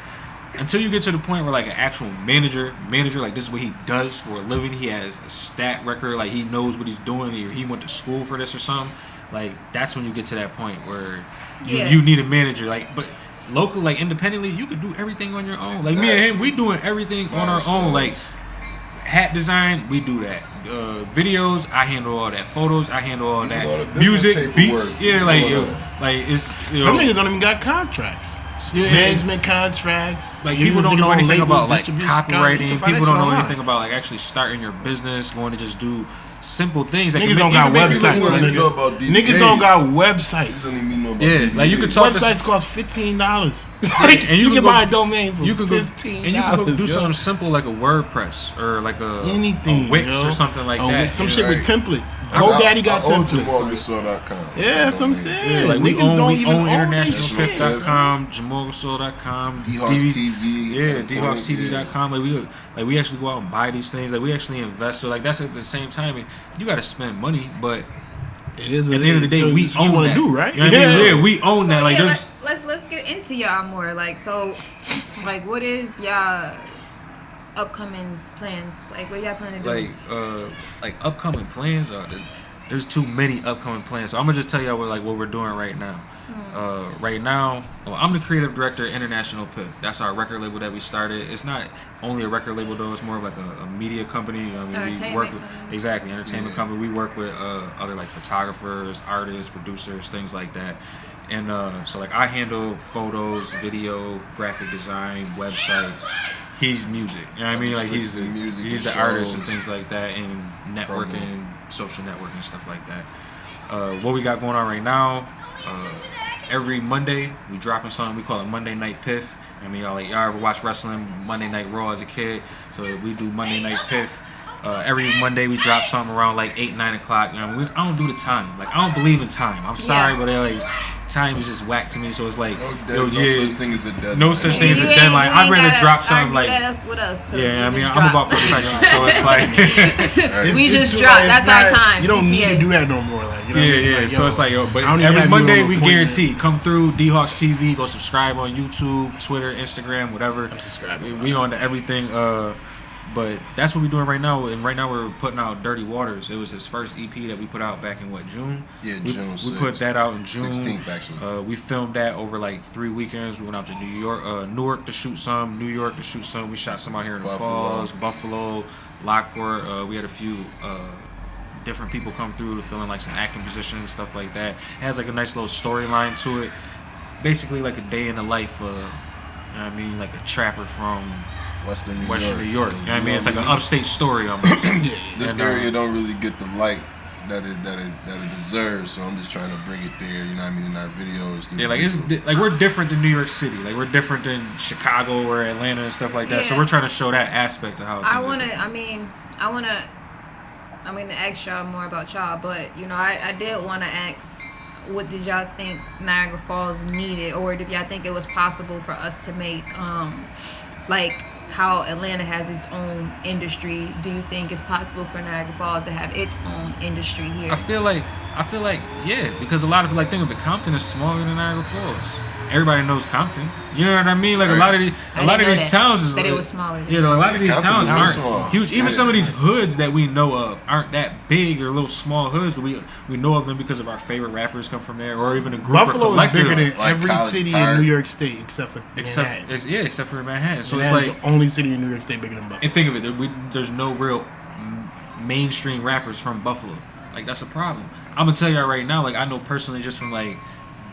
until you get to the point where like an actual manager, like this is what he does for a living. He has a stat record. Like he knows what he's doing. He went to school for this or something. Like that's when you get to that point where you need a manager. Like, but local, like independently, you could do everything on your own. Like me and him, we doing everything on our own. Like hat design, we do that. Videos, I handle all that. Photos, I handle all that. Music, beats, like it's. Some niggas don't even got contracts. Management contracts. Like people don't know anything about like copywriting. People don't know anything about like actually starting your business, going to just do simple things. That niggas don't got websites. Niggas don't got websites. Yeah, like you could talk. Websites cost $15. Like, and you can buy a domain for $15. And you can go do something simple like a WordPress or like a Wix or something like that. Some shit with templates. GoDaddy got templates. Yeah, that's what I'm saying. Like we niggas don't even own own internationalpiff.com, JamalGasol.com, D.Hawks TV. Yeah, D.HawksTV.com. Like we actually go out and buy these things. Like we actually invest. So like that's at the same time. You got to spend money, but it is at the end of the day, we own that. Do, right? You know what I mean? Yeah, we own that. Like, let's get into y'all more. Like, so, like, what is y'all upcoming plans? Like, what y'all planning to do? Like upcoming plans are there's too many upcoming plans. So I'm gonna just tell y'all what we're doing right now. Right now, I'm the creative director of International Piff. That's our record label that we started. It's not only a record label though; it's more of like a media company. I mean, we work with entertainment company. We work with other like photographers, artists, producers, things like that. And so like I handle photos, video, graphic design, websites. He's music. You know what I mean? Like he's the artist and things like that, and networking, social networking, stuff like that. What we got going on right now? Every Monday we dropping something. We call it Monday Night Piff. I mean, y'all ever watch wrestling Monday Night Raw as a kid? So we do Monday Night Piff. Every Monday we drop something around like 8, 9 o'clock. You know, I don't do the time. Like I don't believe in time. I'm sorry, but time is just whack to me. So it's like, No such thing as a deadline. No such thing as a You ain't- deadline. you I'd ain't rather gotta drop something argue like. that with us, 'cause Yeah, I we mean, just I'm about dropped. perfection, so it's like. We just too dropped. late. That's It's our not- time. You don't need PTA. to do that no more. Like, you know Yeah, what I mean? yeah. So it's like, yo, but I don't even every have you Monday on we appointment. guarantee come through D.Hawks TV. Go subscribe on YouTube, Twitter, Instagram, whatever. I'm subscribing. We on to everything. But that's what we're doing right now. And right now we're putting out Dirty Waters. It was his first EP that we put out back in June. Yeah, We June 6th. put that out in June. 16th, actually. We filmed that over like 3 weekends. We went out to Newark to shoot some, New York to shoot some. We shot some out here in the Falls, Buffalo, Lockport. We had a few different people come through to fill in like some acting positions, stuff like that. It has like a nice little storyline to it. Basically like a day in the life, you know what I mean, like a trapper from Western New York. You know what I mean? It's like an upstate story almost. This area don't really get the light that it deserves, so I'm just trying to bring it there. You know what I mean? In our videos. Yeah, like it's like we're different than New York City. Like we're different than Chicago or Atlanta and stuff like that. So Yeah. we're trying to show that aspect of how. I want to ask y'all more about y'all, but you know, I did want to ask, what did y'all think Niagara Falls needed, or did y'all think it was possible for us to make like how Atlanta has its own industry? Do you think it's possible for Niagara Falls to have its own industry here? I feel like yeah, because a lot of people like think of it. Compton is smaller than Niagara Falls. Everybody knows Compton. You know what I mean? Like a lot of these towns is that it was smaller. You know, a lot of these Compton towns is aren't small. huge. Even Yeah. some of these hoods that we know of aren't that big or little small hoods, but we know of them because of our favorite rappers come from there, or even a group Buffalo or is collective. bigger than like every College city Park. in New York State except for Manhattan. except for Manhattan. So And it's that's like, the only city in New York State bigger than Buffalo. and think of it, there's no real mainstream rappers from Buffalo. Like that's a problem. I'm gonna tell y'all right now. Like I know personally, just from like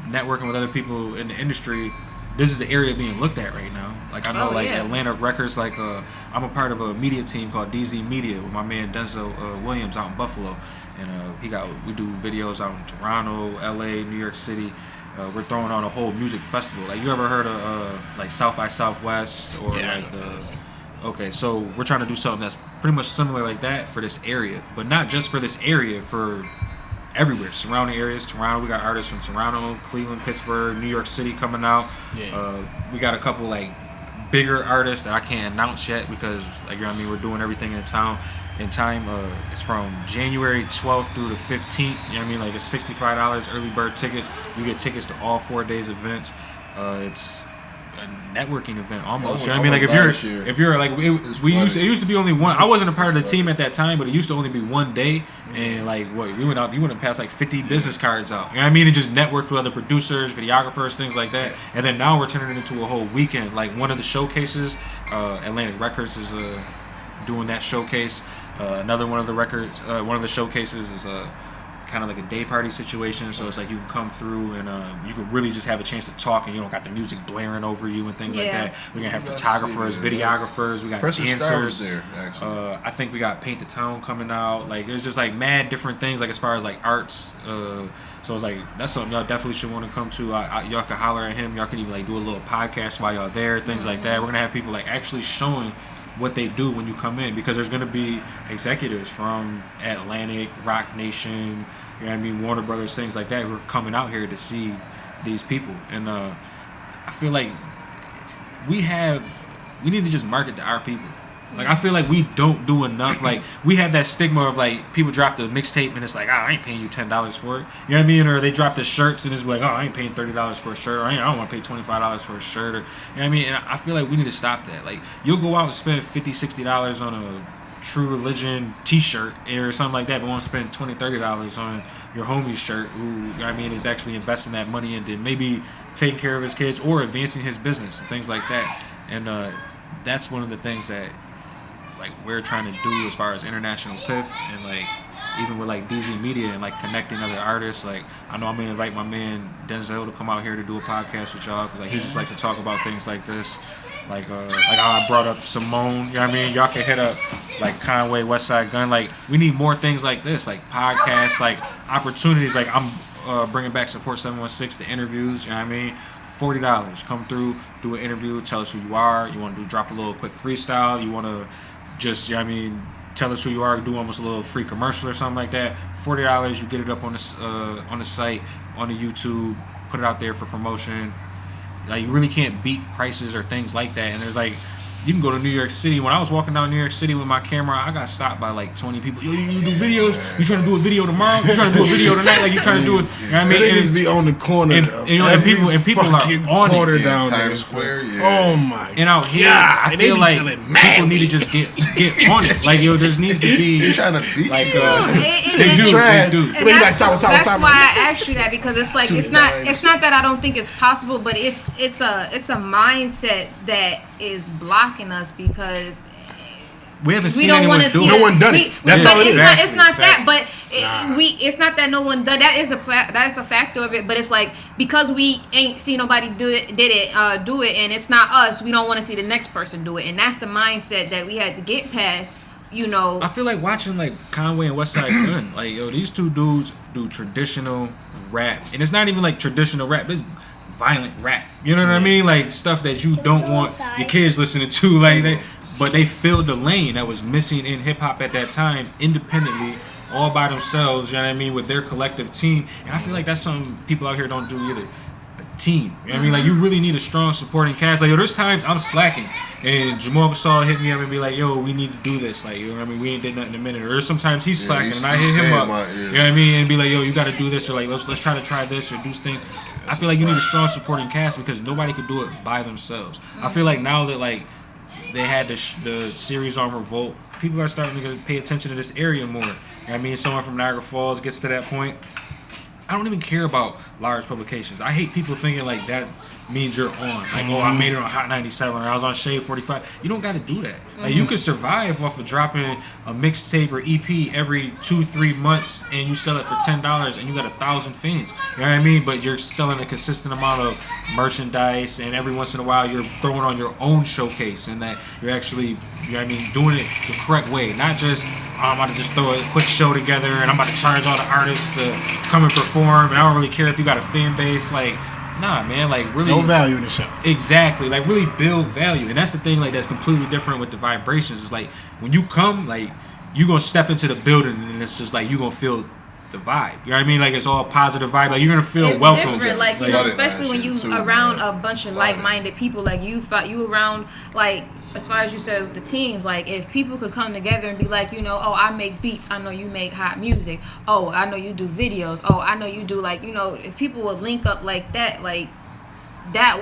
networking with other people in the industry, this is the area being looked at right now. Like I know, Yeah. Atlanta records. Like I'm a part of a media team called DZ Media with my man Denzel Williams out in Buffalo, and we do videos out in Toronto, LA, New York City. We're throwing on a whole music festival. Like you ever heard of like South by Southwest or Yeah, like I know those. Okay, so we're trying to do something that's pretty much similar like that for this area, but not just for this area, for everywhere, surrounding areas. Toronto, we got artists from Toronto, Cleveland, Pittsburgh, New York City coming out. Yeah. We got a couple like bigger artists that I can't announce yet because, like, you know what I mean, we're doing everything in time. It's from January 12th through the 15th. You know what I mean? Like it's $65 early bird tickets. You get tickets to all 4 days events. It's a networking event almost. You know what I mean? Like if you're like it used to be only one. I wasn't a part of the team at that time, but it used to only be one day. And like you went and passed like 50 business cards out. You know what I mean? And just networked with other producers, videographers, things like that. And then now we're turning it into a whole weekend. Like one of the showcases, Atlantic Records is doing that showcase. Another one of the showcases is kind of like a day party situation, so it's like you can come through and you can really just have a chance to talk, and you don't got the music blaring over you and things like that. We're gonna have photographers, videographers, we got dancers. There, actually. I think we got Paint the Town coming out. Like there's just like mad different things, like as far as like arts. So it's like that's something y'all definitely should want to come to. Y'all can holler at him. Y'all can even like do a little podcast while y'all there, things like that. We're gonna have people like actually showing what they do when you come in, because there's going to be executives from Atlantic, Rock Nation, you know what I mean, Warner Brothers, things like that, who are coming out here to see these people. And I feel like we need to just market to our people. Like I feel like we don't do enough. Like we have that stigma of like people drop the mixtape and it's like, I ain't paying you $10 for it. You know what I mean? Or they drop the shirts and it's like, I ain't paying $30 for a shirt. Or I don't want to pay $25 for a shirt. Or you know what I mean? And I feel like we need to stop that. Like you'll go out and spend $50, $60 on a True Religion t-shirt or something like that, but won't spend $20, $30 on your homie's shirt who, you know what I mean, is actually investing that money into maybe taking care of his kids or advancing his business and things like that. And that's one of the things that like we're trying to do as far as International Piff, and like even with like DZ Media and like connecting other artists. Like I know I'm gonna invite my man Denzel to come out here to do a podcast with y'all, because like he just likes to talk about things like this. Like I brought up Simone, you know what I mean? Y'all can hit up like Conway, Westside Gun. Like we need more things like this, like podcasts, like opportunities. Like I'm bringing back Support 716, the interviews, you know what I mean? $40, come through, do an interview, tell us who you are. You want to drop a little quick freestyle, you want to just, you know what I mean, tell us who you are, do almost a little free commercial or something like that. $40, you get it up on the site, on the YouTube. put it out there for promotion. Like you really can't beat prices or things like that. And there's like, you can go to New York City. When I was walking down New York City with my camera, I got stopped by like 20 people. Yo, you do videos? You trying to do a video tomorrow? You trying to do a video tonight? Like you trying to do it? You know what I mean? Niggas be on the corner. And people are on corner it. down Times there. Square, yeah. Oh my And out here, I and they feel be like selling mad people need to just get on it. Like yo, there needs to be You trying to beat? like They do, trash. they do. And that's why I asked you that, because it's like it's not that I don't think it's possible, but it's a mindset that is blocking us, because We haven't we seen don't anyone want to do see it. No one done it. That's but all it is. It's not that, Exactly. but it's not that no one done. That's a factor of it. But it's like, because we ain't seen nobody do it, and it's not us. We don't want to see the next person do it, and that's the mindset that we had to get past. You know, I feel like watching like Conway and Westside Gunn. Like yo, these two dudes do traditional rap, and it's not even like traditional rap. It's violent rap. You know what I mean? Like stuff that you don't want your kids listening to. Like but they filled the lane that was missing in hip hop at that time, independently, all by themselves. You know what I mean? With their collective team, and I feel like that's something people out here don't do either. Team. You know what I mean? Like you really need a strong supporting cast. Like yo, there's times I'm slacking and Jamal Gasol hit me up and be like, yo, we need to do this. Like, you know what I mean? We ain't did nothing in a minute. Or there's sometimes he's slacking and I hit him up. You know what I mean? And be like, yo, you gotta do this, or like let's try this or do this thing. I feel like you need a strong supporting cast because nobody could do it by themselves. I feel like now that like they had the series on Revolt, people are starting to pay attention to this area more. You know what I mean? Someone from Niagara Falls gets to that point. I don't even care about large publications. I hate people thinking like that means you're on. Like, oh, I made it on Hot 97 or I was on Shade 45. You don't got to do that. Like, you could survive off of dropping a mixtape or EP every 2-3 months and you sell it for $10 and you got 1,000 fans. You know what I mean? But you're selling a consistent amount of merchandise, and every once in a while you're throwing on your own showcase, and that you're actually, you know what I mean, doing it the correct way. Not just, I'm about to just throw a quick show together and I'm about to charge all the artists to come and perform, and I don't really care if you got a fan base. Like, nah, man, like really no value in the show. Exactly, like really build value. And that's the thing, like that's completely different with the vibrations. It's like when you come, like you gonna step into the building and it's just like you gonna feel the vibe. You know what I mean? Like it's all positive vibe. Like you're gonna feel it's welcome. Different. Like you know, especially when you around a bunch of like-minded people. Like you around, like, as far as you said with the teams, like if people could come together and be like, you know, oh, I make beats, I know you make hot music, oh, I know you do videos, oh, I know you do, like, you know, if people would link up like that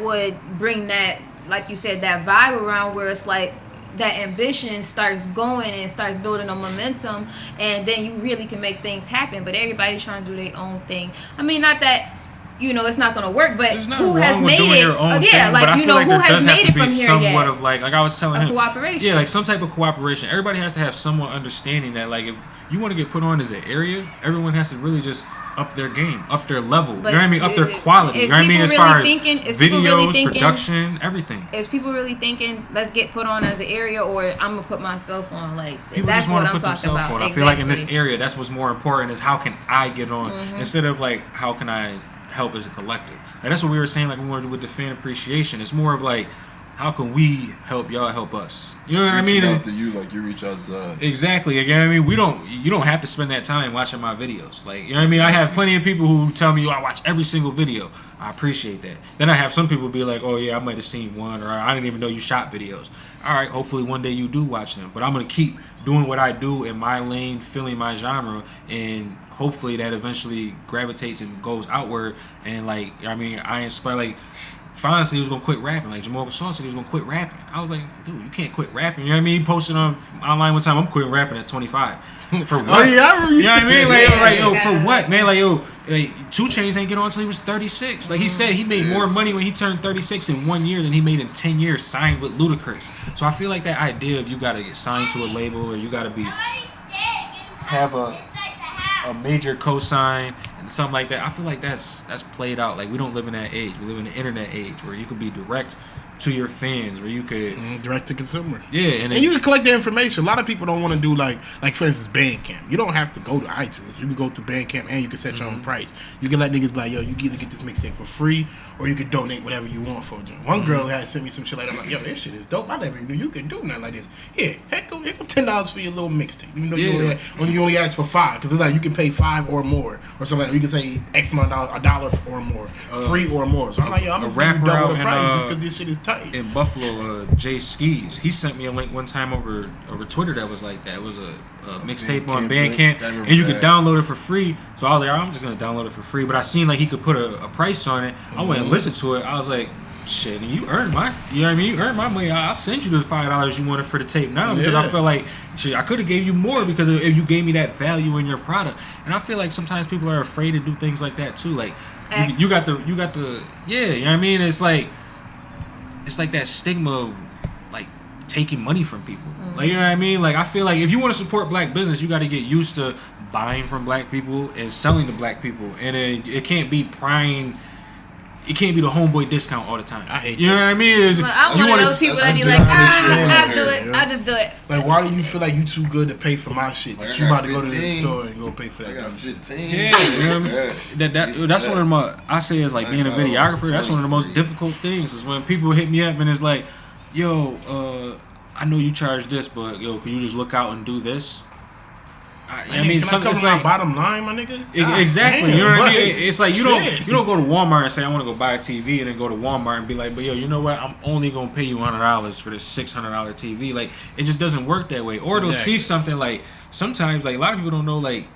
would bring that, like you said, that vibe around where it's like that ambition starts going and starts building a momentum, and then you really can make things happen. But everybody's trying to do their own thing. I mean, not that, you know, it's not going to work, but who has made it? Yeah, like, you know, who has made it from here yet? Somewhat of like I was telling him, cooperation. Yeah, like some type of cooperation. Everybody has to have somewhat understanding that, like, if you want to get put on as an area, everyone has to really just up their game, up their level. But you know what I mean? Up their quality. You know what I mean? As far as videos, production, everything. Is people really thinking, let's get put on as an area, or I'm gonna put myself on? Like, people that's just want what to I'm put talking themselves about. on. I feel like in this area, that's what's more important is how can I get on instead of like how can I help as a collective. Like that's what we were saying. Like we wanted to do with the fan appreciation. It's more of like, how can we help y'all help us? You know what I mean? Reaching out to you like you reach out to us. Exactly. You know what I mean? You don't have to spend that time watching my videos. Like, you know what I mean? I have plenty of people who tell me, I watch every single video. I appreciate that. Then I have some people be like, oh yeah, I might have seen one, or I didn't even know you shot videos. All right, hopefully one day you do watch them. But I'm going to keep doing what I do in my lane, filling my genre, and hopefully that eventually gravitates and goes outward. And like, I mean, I inspire, like, Fonz said he was gonna quit rapping. Like Jamal Gasol said he was gonna quit rapping. I was like, dude, you can't quit rapping. You know what I mean? He posted online one time, I'm quitting rapping at 25. For what? Oh yeah, I remember. You know what I mean? Like, yo, for what, man? Like, yo, like, 2 Chainz ain't get on until he was 36. Like he said, he made more money when he turned 36 in 1 year than he made in 10 years signed with Ludacris. So I feel like that idea of you gotta get signed to a label, or you gotta have a major cosign and something like that. I feel like that's played out. Like we don't live in that age. We live in the internet age where you could be direct to your fans, where you could direct to consumer. Yeah, and you can collect the information. A lot of people don't want to do like for instance Bandcamp. You don't have to go to iTunes. You can go through Bandcamp and you can set your own price. You can let niggas be like, yo, you can either get this mixtape for free or you can donate whatever you want for it. One girl had sent me some shit like that. I'm like, yo, this shit is dope. I never knew you could do nothing like this. Yeah, heck, go $10 for your little mixtape. Even though you only ask for $5, because it's like you can pay $5 or more or something like that. You can say X amount of $1 or more, free or more. So I'm like, yo, I'm gonna give you double the price just because this shit is tight. In Buffalo, Jay Skis, he sent me a link one time over Twitter that was like that. It was a mixtape on Bandcamp, and you could download it for free. So I was like, I'm just gonna download it for free. But I seen like he could put a price on it. I went and listened to it. I was like, shit, and you earned my, you know what I mean? You earned my money. I'll send you the $5 you wanted for the tape now, because I feel like shit, I could have gave you more because if you gave me that value in your product. And I feel like sometimes people are afraid to do things like that too. Like you got the yeah, you know what I mean? It's like that stigma of like taking money from people. Like, you know what I mean? Like, I feel like if you want to support black business, you got to get used to buying from black people and selling to black people. And it can't be prying. It can't be the homeboy discount all the time. I hate you know what I mean? Well, I'm one of those people that be like, I'll do it. I'll just do it. Like, why do you feel like you too good to pay for my shit? But you about to go to the store and go pay for that. I got 15. Yeah, you know what I mean? That's one of my, I say is like being a videographer, that's one of the most difficult things is when people hit me up and it's like, yo, I know you charge this, but yo, can you just look out and do this? I mean, can I cover my bottom line, my nigga? Exactly. Damn, you know what I mean? It's like you shit. don't go to Walmart and say I want to go buy a TV and then go to Walmart and be like, but yo, you know what? I'm only gonna pay you $100 for this $600 TV. Like, it just doesn't work that way. Or they'll see something like sometimes like a lot of people don't know like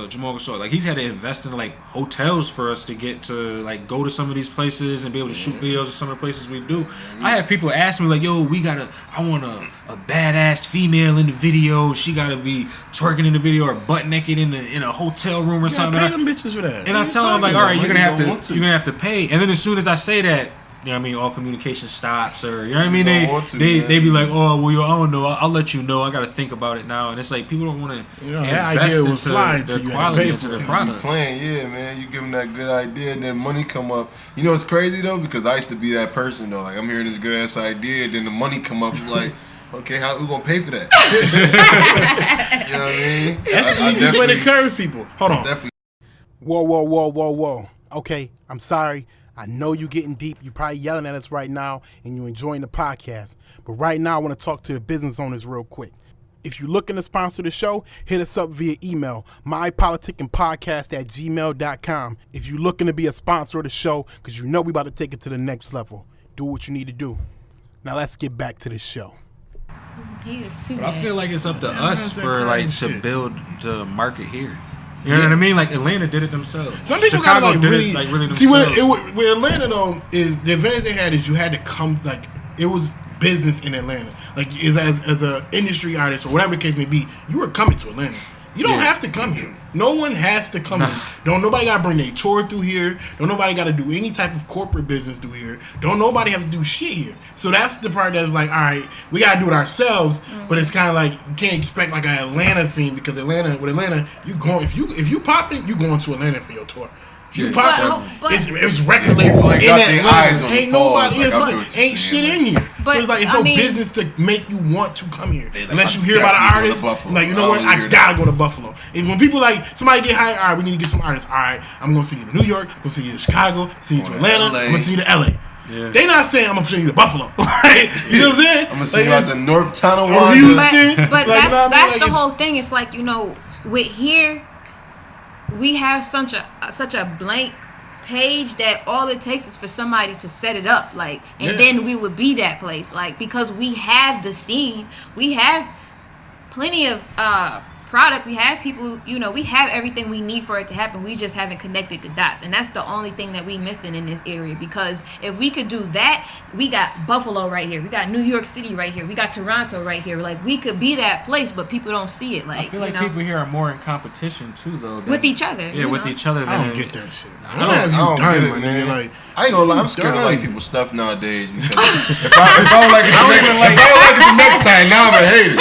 Jamal Gasol, like he's had to invest in like hotels for us to get to like go to some of these places and be able to shoot videos of some of the places we do. I have people ask me like, yo, I want a badass female in the video. She gotta be twerking in the video or butt naked in a hotel room or something. Pay them bitches for that. And I tell them like, all right, you're gonna have to pay. And then as soon as I say that, you know what I mean, all communication stops, or you know what I mean, they be like, oh well, yo, I don't know, I'll let you know, I gotta think about it now. And it's like people don't want to that idea was flying to you, quality into their product. Playing, yeah, man, you give them that good idea and then money come up. You know it's crazy though, because I used to be that person though. Like, I'm hearing this good ass idea, then the money come up, it's like, okay, how we gonna pay for that? You know what I mean? That's the easiest way to encourage people. Hold on. Whoa. Okay, I'm sorry. I know you're getting deep. You're probably yelling at us right now and you're enjoying the podcast. But right now, I want to talk to the business owners real quick. If you're looking to sponsor the show, hit us up via email, mypolitickingpodcast@gmail.com. If you're looking to be a sponsor of the show, because you know we about to take it to the next level, do what you need to do. Now let's get back to the show. He is too But I bad. feel like it's up to us for like to build the market here. You know what I mean? Like Atlanta did it themselves. Some people Chicago gotta did it really see themselves. with Atlanta though is the advantage they had is you had to come like it was business in Atlanta. Like as a industry artist or whatever the case may be, you were coming to Atlanta. You don't have to come here. No one has to come here. Don't nobody gotta bring their tour through here. Don't nobody gotta do any type of corporate business through here. Don't nobody have to do shit here. So that's the part that's like, all right, we gotta do it ourselves. But it's kind of like you can't expect like an Atlanta thing because with Atlanta, you going if you pop it, you going to Atlanta for your tour. If you pop it, it's record labels Like in Atlanta. Ain't nobody, ain't shit in here. But, so it's like it's no business to make you want to come here unless you hear about an artist. Like, you know what, I gotta go to Buffalo. And when people like somebody get hired, all right, we need to get some artists. All right, I'm gonna send you to New York, I'm gonna send you to Chicago, send you to Atlanta, I'm gonna send you to LA. Yeah. They not saying I'm gonna send you to Buffalo. Like, you know what I'm saying? I'm gonna send you out to North Tunnel. Houston. But Like, that's like, the whole thing. It's like, you know, with here, we have such a blank page that all it takes is for somebody to set it up, like, and then we would be that place, like, because we have the scene, we have plenty of product, we have people, you know, we have everything we need for it to happen. We just haven't connected the dots, and that's the only thing that we missing in this area. Because if we could do that, we got Buffalo right here, we got New York City right here, we got Toronto right here. Like, we could be that place, but people don't see it. Like, I feel like people here are more in competition too, though. With each other. Yeah, with each other. I don't get that shit. I don't get it, man. Like, I ain't gonna lie, I'm scared of white people stuff nowadays. Because if I don't like it the next time, now I'm gonna hate it.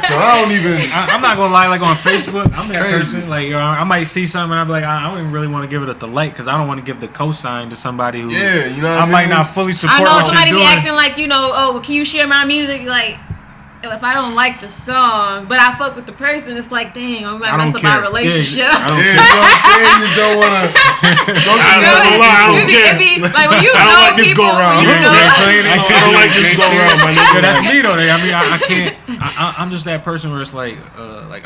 So I don't even. I'm not gonna lie. Like, like on Facebook, I'm that person. Like, I might see something and I'm like, I don't even really want to give it the like because I don't want to give the cosign to somebody who you know what I might not fully support. I know what somebody you're be doing. acting like, oh, can you share my music? Like, if I don't like the song, but I fuck with the person, it's like, dang, I'm gonna mess up my relationship. I don't care. You know what I'm saying? You don't want to. I don't care. It be like when you I don't know like this people, go around. you know. I don't like this go around, my nigga. Yeah, that's me though. I mean, I can't. I'm just that person where it's like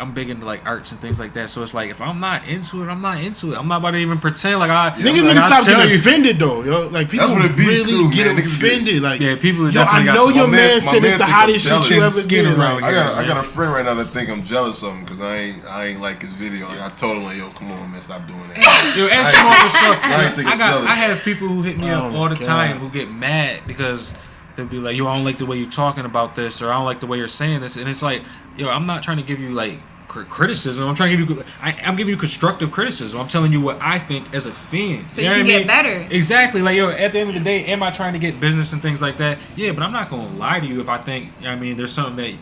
I'm big into like arts and things like that. So it's like if I'm not into it, I'm not into it. I'm not about to even pretend like I. Niggas need to stop getting offended though, yo. Like people really get offended. Like people. Yo, I know your man said it's the hottest shit you ever skin did. around Like, I got a friend right now that think I'm jealous of him because I ain't like his video. Like I told him like, yo, come on, man, stop doing that. Yo, ask Jamal what's up. I I have people who hit me up all the time who get mad because they'll be like, yo, I don't like the way you're talking about this, or I don't like the way you're saying this, and it's like, yo, I'm not trying to give you like criticism. I'm trying to give you. I'm giving you constructive criticism. I'm telling you what I think as a fan. So you can get better. Exactly. Like, yo, at the end of the day, am I trying to get business and things like that? Yeah, but I'm not gonna lie to you if I think. I mean, there's something that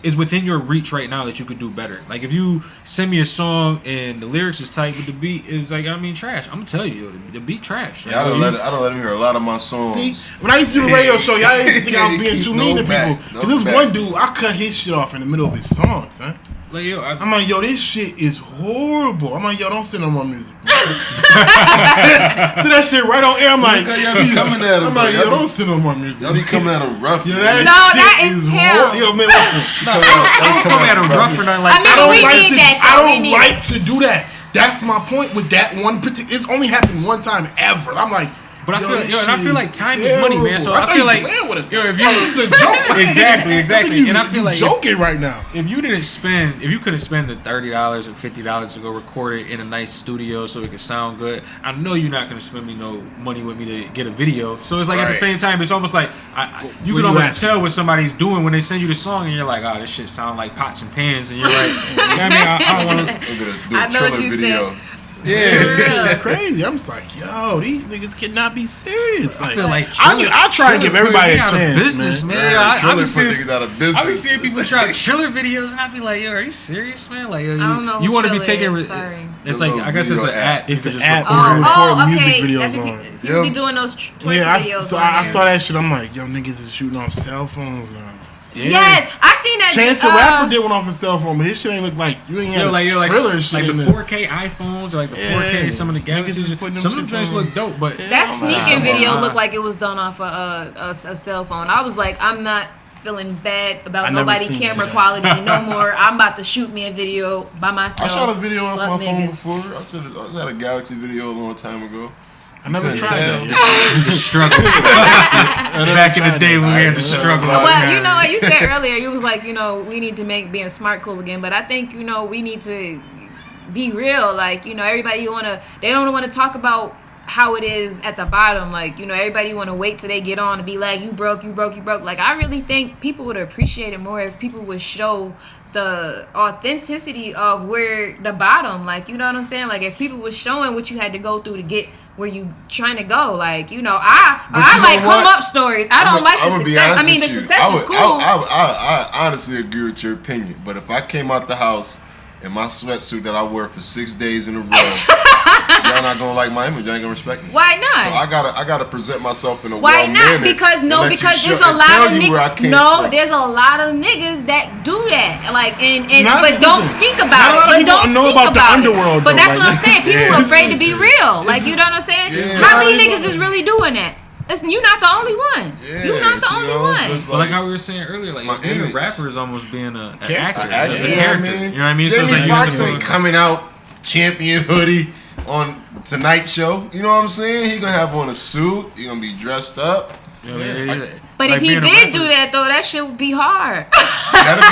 is within your reach right now that you could do better. Like if you send me a song and the lyrics is tight but the beat is like, I mean, trash, I'm gonna tell you the beat trash. Yeah, I don't let him hear a lot of my songs. See, when I used to do the radio show, y'all used to think I was being too mean to people. Because this one dude, I cut his shit off in the middle of his songs, huh? Like, yo, I'm like, yo, this shit is horrible. I'm like, yo, don't send no more music. So that shit right on air. I'm like, y'all be coming at him. I'm like, yo, don't send no more music. Y'all be coming at him rough. Yo, that is hell. Yo, man, listen. I don't come at him rough or nothing like that. I don't like to do that. That's my point with that one particular. It's only happened one time ever. I'm like, but I feel like time is money, man. So I feel like, yo, if you, it's a joke. exactly, and I feel like joking right now. If you couldn't spend the $30 or $50 to go record it in a nice studio so it can sound good, I know you're not gonna spend me no money with me to get a video. So it's like at the same time, it's almost like you can almost tell what somebody's doing when they send you the song, and you're like, oh, this shit sound like pots and pans, and you're like, you know what I mean, I don't want to do a trailer video. Yeah, it's crazy. I'm just like, yo, these niggas cannot be serious. Like, I feel like I try and give everybody a chance, business, man. I be seeing people try Triller videos, and I be like, yo, are you serious, man? Like, yo, I don't know. You want to be taking? Sorry. It's like I guess it's an app. It's an app where you record music videos on. People be doing those videos. So I saw that shit. I'm like, yo, niggas is shooting off cell phones now. Yeah. Yes, I seen that. Chance the Rapper did one off his cell phone, but his shit ain't look like you ain't had Triller shit. Like the 4K iPhones or like the 4K some of the Galaxies. Some of the things look dope, but that sneaking video looked like it was done off a cell phone. I was like, I'm not feeling bad about nobody camera quality no more. I'm about to shoot me a video by myself. I shot a video off my phone before. I shot a Galaxy video a long time ago. I never tried that. The struggle. Back in the day when we had the struggle. Well, you know what you said earlier, you was like, we need to make being smart cool again. But I think, we need to be real. Like, everybody they don't want to talk about how it is at the bottom. Like, everybody want to wait till they get on to be like, you broke. Like, I really think people would appreciate it more if people would show the authenticity of where the bottom, like, you know what I'm saying? Like, if people was showing what you had to go through to get where you trying to go, like, I like come up stories. I don't like the success. I mean, the success is cool. I honestly agree with your opinion, but if I came out the house in my sweatsuit that I wear for 6 days in a row, y'all not gonna like my image. Y'all ain't gonna respect me. Why not? So I gotta present myself in a why not? manner. Because there's a lot of niggas. No, there's a lot of niggas that do that. Like but don't speak about it. But don't know about the underworld. But that's what I'm saying. People are afraid to be real. Like, you know what I'm saying? How many niggas is really doing that? You're not the only one. You're not the only one. But like how we were saying earlier, like being a rapper is almost being an actor. It's a character. You know what I mean? Jamie Foxx ain't coming out champion hoodie on Tonight Show. You know what I'm saying? He gonna have on a suit. He gonna be dressed up. But if he did do that though, that shit would be hard. That'd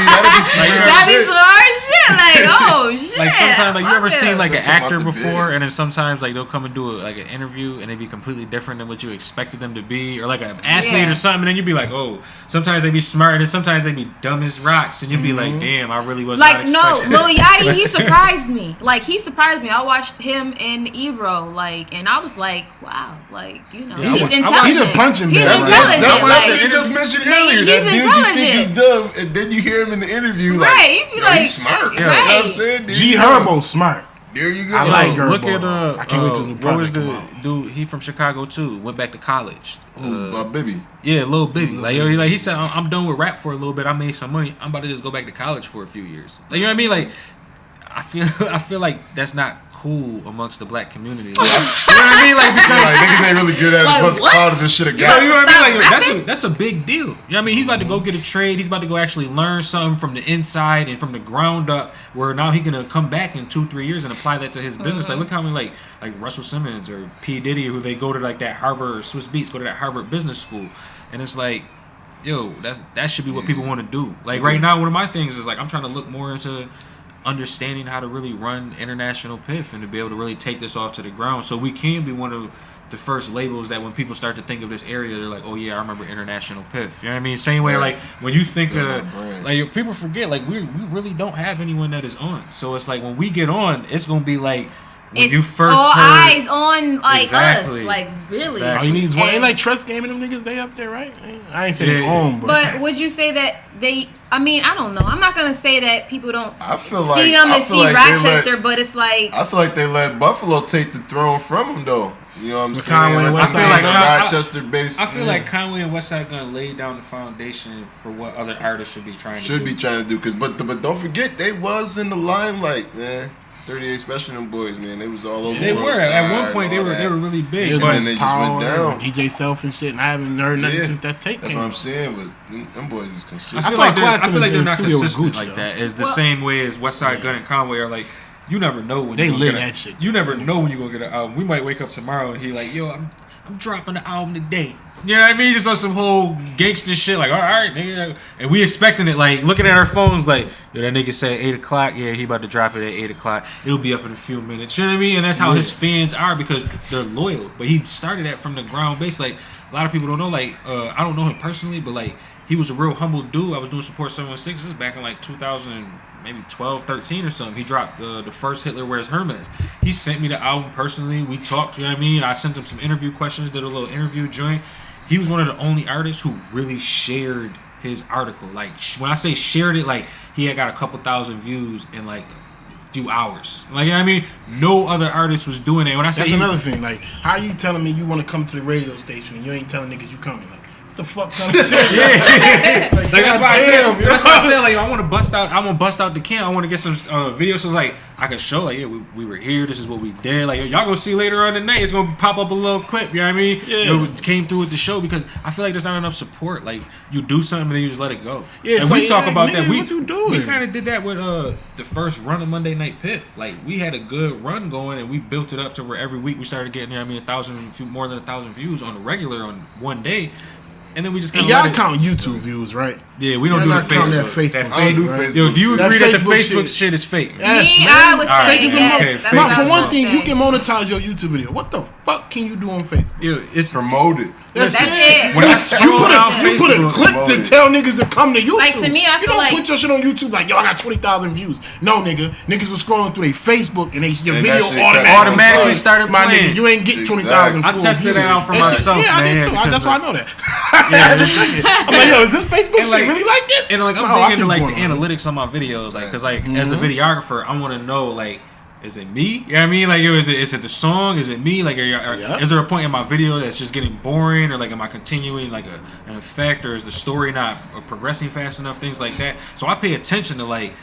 be some hard shit. Like, oh shit. Like sometimes, like you ever seen like an actor before, and then sometimes like they'll come and do like an interview, and they be completely different than what you expected them to be, or like an athlete or something, and then you'd be like, oh, sometimes they be smart, and then sometimes they be dumb as rocks, and you'd be like, damn, I really was like, no, Lil Yachty, he surprised me. Like, he surprised me. I watched him in Ebro, like, and I was like, wow, like, he's intelligent. He's a punching bag. He's intelligent. what you just mentioned earlier. He's That dude you intelligent. think he's dumb, and then you hear him in the interview like, Right, you be yo, like, he's smart. right. You know what I'm saying? There G you go. Herbo smart. There you go. I like Gerbo. Look at I can't wait till the new what was project the come out. dude? He from Chicago too. Went back to college. Bibby. Yeah, Lil Bibby. Like he said, I'm done with rap for a little bit. I made some money. I'm about to just go back to college for a few years. Like, you know what I mean? Like, I feel like that's not cool amongst the black community. Like, you know what I mean? Like, because Like, niggas ain't really good at Like, it. Bunch of what? clouders and shit. you know what I mean? Like, that's a big deal. You know what I mean? He's about to go get a trade. He's about to go actually learn something from the inside and from the ground up. Where now he's gonna come back in 2-3 years and apply that to his business. Like, look how many like Russell Simmons or P Diddy, who they go to like that Harvard or Swiss Beats, go to that Harvard Business School, and it's like, yo, that should be what people want to do. Like right now, one of my things is like I'm trying to look more into understanding how to really run International Piff and to be able to really take this off to the ground, so we can be one of the first labels that when people start to think of this area, they're like, oh yeah, I remember International Piff. You know what I mean? Same way, like when you think of, like people forget, like we really don't have anyone that is on. So it's like when we get on, it's gonna be like when It's you first all heard, eyes on like Exactly. us, like really. Exactly. All you need is one. And- Ain't like Trust Game and them niggas, they up there, right? I ain't say they Yeah. own, But would you say that they? I mean, I don't know. I'm not gonna say that people don't I feel see like- them I and feel see like they Rochester, but it's like I feel like they let Buffalo take the throne from him, though. You know what I'm With saying? Conway and Like, Westside. I feel like I- Rochester-based. I feel like Conway and Westside gonna lay down the foundation for what other artists should be trying to should do. be trying to do, but don't forget they was in the limelight, man. 38 Special them boys, man. They was all over. They were at one point. They were really it big. was But then they just went down. DJ Self and shit, and I haven't heard nothing Yeah. since that tape That's came what I'm out. saying, but them boys is I consistent. feel saw like they're, Class I feel like in they're the not studio with consistent Gucci, like though. that. It's the Well- same way as Westside Gun and Conway are like. You never know when They you gonna lit get that shit. You never know when you gonna get an album. We might wake up tomorrow and he like, yo, I'm dropping the album today. You know what I mean? Just on some whole gangster shit, like, all right, nigga. And we expecting it, like, looking at our phones, like, yo, that nigga said 8 o'clock. Yeah, he about to drop it at 8 o'clock. It'll be up in a few minutes. You know what I mean? And that's how his fans are because they're loyal. But he started that from the ground base. Like, a lot of people don't know, like, I don't know him personally, but, like, he was a real humble dude. I was doing Support 716. This is back in, like, 2000 maybe 12, 13 or something. He dropped the first Hitler Wears Hermes. He sent me the album personally. We talked, you know what I mean? I sent him some interview questions, did a little interview joint. He was one of the only artists who really shared his article. Like, when I say shared it, like, he had got a couple thousand views in, like, a few hours. Like, you know what I mean? No other artist was doing it. When I say That's another thing. Like, how you telling me you want to come to the radio station and you ain't telling niggas you coming? Like, what the fuck kind of shit? Like, that's why I damn, said. That's why I said. Like, I want to bust out. I want to bust out the camp. I want to get some videos. So like, I can show. Like, yeah, we were here. This is what we did. Like, y'all gonna see later on tonight. It's gonna pop up a little clip. You know what I mean? Yeah. You know, it came through with the show because I feel like there's not enough support. Like, you do something and then you just let it go. Yeah, and it's we like, talk yeah, about nigga, that. what you doing? We kind of did that with the first run of Monday Night Piff. Like, we had a good run going and we built it up to where every week we started getting, you know what I mean, more than 1,000 views on the regular on one day. And then we just kind And of y'all count YouTube views, right? Yeah, we don't Y'all do the not count that Facebook. Facebook. I don't do right? Facebook. Yo, do you That agree that the Facebook Facebook shit- shit is fake? Yes, Me, man. I would Alright, say okay, yes. okay, That's Facebook. what I For was one gonna thing, say. you can monetize your YouTube video. What the fuck can you do on Facebook? Yo, it's Promote it. That's it. when I You scroll put down a Facebook, clip to tell niggas to come to YouTube. Like, to me, I you feel don't like- put your shit on YouTube like, yo, I got 20,000 views. No, nigga. Niggas was scrolling through their Facebook and your And video that shit automatically automatically started My playing. nigga, you ain't getting Exactly. 20,000 I full tested views. it out for That shit- myself, Yeah, I man, did too. because That's why I know that. Yeah, I'm like, yo, is this Facebook And shit like- really like this? And like I'm No, I big see into what's like the going on. analytics on my videos, like because like as a videographer, I want to know like, is it me? You know what I mean? Like, yo, is it the song? Is it me? Like, is there a point in my video that's just getting boring, or like, am I continuing like an effect, or is the story not progressing fast enough? Things like that. So I pay attention to like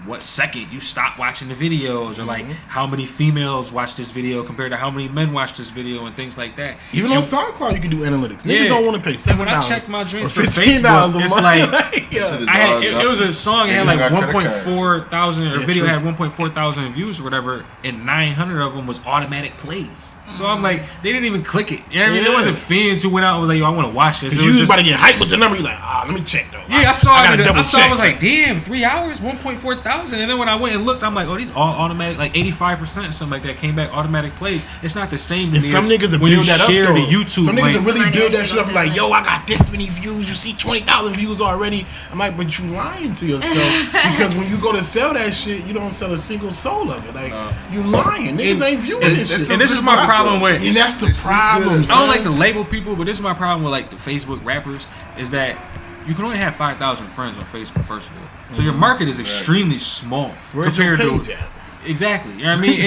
what second you stop watching the videos, or like how many females watch this video compared to how many men watch this video, and things like that. Even And- on SoundCloud, you can do analytics. Niggas Yeah. don't want to pay $7 And when I check my joints or for $15 Facebook, a it's month. like- yeah. Shit is I had dog, it was a song that had Niggas like got credit 1.4 thousand, or Yeah, video true. had 1.4 thousand views or whatever, and 900 of them was automatic plays. So I'm like, they didn't even click it. You know what I mean? There Yeah. wasn't fans who went out and was like, yo, I want to watch this. It Because you was was just, about to get hyped with the number. You like, let me check though. yeah, I saw gotta it. I double saw. I check. was like, damn, 3 hours, 1.4 4,000. And then when I went and looked, I'm like, oh, these all automatic, like 85% or something like that came back automatic plays. It's not the same to And me some as niggas will when you build that up, share though. the YouTube Some niggas link. will really Somebody build that actually shit up goes like, in yo, I got this many views. You see 20,000 views already. I'm like, but you lying to yourself because when you go to sell that shit, you don't sell a single soul of it. Like, you lying. Niggas ain't viewing this shit. And this is my problem with. And that's the problem, I don't son. like to label people, but this is my problem with like the Facebook rappers is that you can only have 5,000 friends on Facebook, first of all. So your market is extremely small Where's compared your page to at? Exactly. You know what I mean?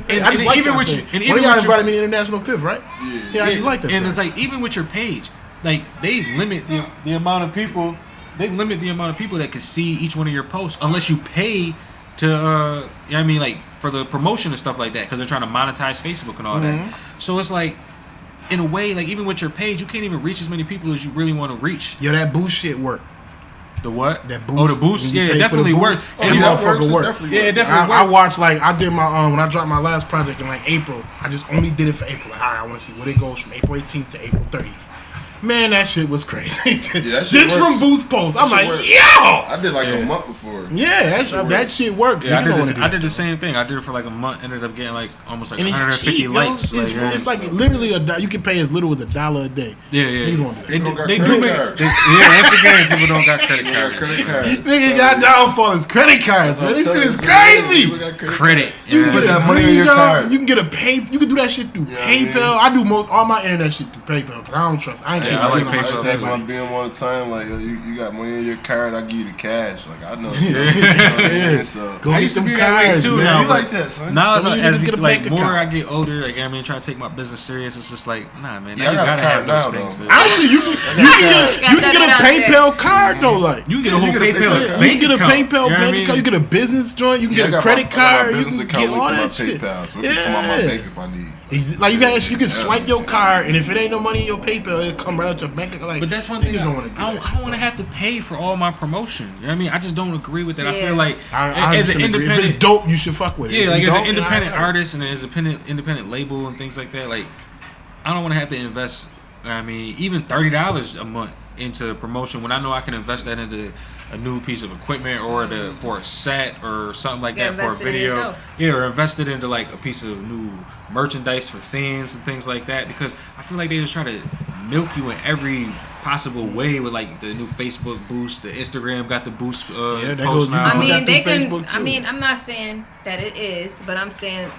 And I just like even that with thing. you, and One even of y'all with your, invited me to International Piff, right? Yeah, I just like that. and thing. it's like even with your page, like they limit the amount of people. They limit the amount of people that can see each one of your posts unless you pay to, you know what I mean, like for the promotion and stuff like that, because they're trying to monetize Facebook and all that. So it's like, in a way, like even with your page, you can't even reach as many people as you really want to reach. Yo, that boost shit work. The what? That boost. Oh, the boost. When you Yeah, pay it for the definitely boost. works. Oh, And yeah, you- that motherfucker work. Yeah, it definitely I works. watched like I did my when I dropped my last project in like April. I just only did it for April. Like, all right, I want to see what it goes from April 18th to April 30th. Man, that shit was crazy. that shit Just works. from boost posts, I'm That like, shit yo. I did like Yeah. a month before. Yeah, that shit works. Yeah, Niggas don't wanna do I that. did the same thing. I did it for like a month. Ended up getting like almost like And it's 150 cheap, likes. yo. It's like literally you can pay as little as $1 a day. Yeah. Niggas won't do that. They, People don't they got do credit make. cards. Yeah, once again, people don't got credit They got cards. credit cards. Niggas got downfall is credit cards, man. This shit is crazy. Credit. You can Yeah. get that a money on green your dog. card. You can get a pay. You can do that shit through Yeah, I mean- PayPal. I do all my internet shit through PayPal because I don't trust. I ain't Yeah, keep I like trusting I just ask my everybody. BM all the time, like, yo, you got money in your card, I give you the cash. Like, I know. You know what I mean? So, Go I get used to them be that way cards, too, man. now, you like that, son? Now as, Some of you as niggas get a like bank more account. I get older, like I mean, trying to take my business serious, it's just like, nah, man. Now Yeah, I you got a gotta card have those now, things. though. Honestly, you can get a PayPal card though. Like You can get a whole You get a PayPal PayPal bank you can get a account. PayPal You know what I bank mean? account. You get a business joint. You can Yeah, get a I credit got card. my You business can account get all linked that to my shit. PayPal, so it can come out my bank if I need. Like you can swipe your card, and if it ain't no money in your PayPal, it'll come right out your bank account. Like, But that's one thing. niggas I don't want to do don't that shit, want to have to pay for all my promotion. You know what I mean? I just don't agree with that. I Yeah. feel like I as an agree. If it's independent, dope, you should fuck with it. yeah, If like you as an don't, then independent I don't know. artist and as an independent label and things like that, like I don't want to have to invest. I mean, even $30 a month into promotion when I know I can invest that into a new piece of equipment or for a set or something like You that gotta for a invest it in video. yourself. Yeah, or invest it into like a piece of new merchandise for fans and things like that, because I feel like they just try to milk you in every possible way with like the new Facebook boost, the Instagram got the boost Yeah, that post goes- you now. can I put that mean, through they can. Facebook, I too. mean, I'm not saying that it is, but I'm saying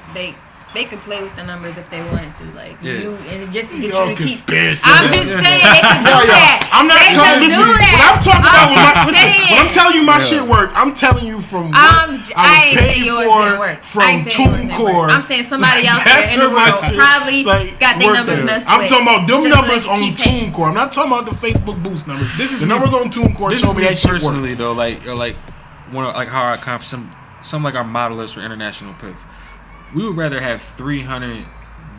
they could play with the numbers if they wanted to. Like Yeah. you, and just to get Y'all you to keep. conspiracy I'm nuts. just saying they could do Yo, that. I'm not they coming. could Listen, do that. when I'm talking about I'm listen, saying. when I'm telling you my shit worked, I'm telling you from what I I ain't was saying paid yours didn't work. for I ain't from saying yours didn't work. TuneCore. I'm saying somebody out there That's in the where my world shit, probably like, got their worked numbers at. messed I'm with. talking about them just so numbers they on can keep paying. TuneCore. I'm not talking about the Facebook boost numbers. This is the me- numbers on TuneCore This show is me me that shit personally worked. though, like one of, like how I kind of some like our modelers for International Piff. We would rather have 300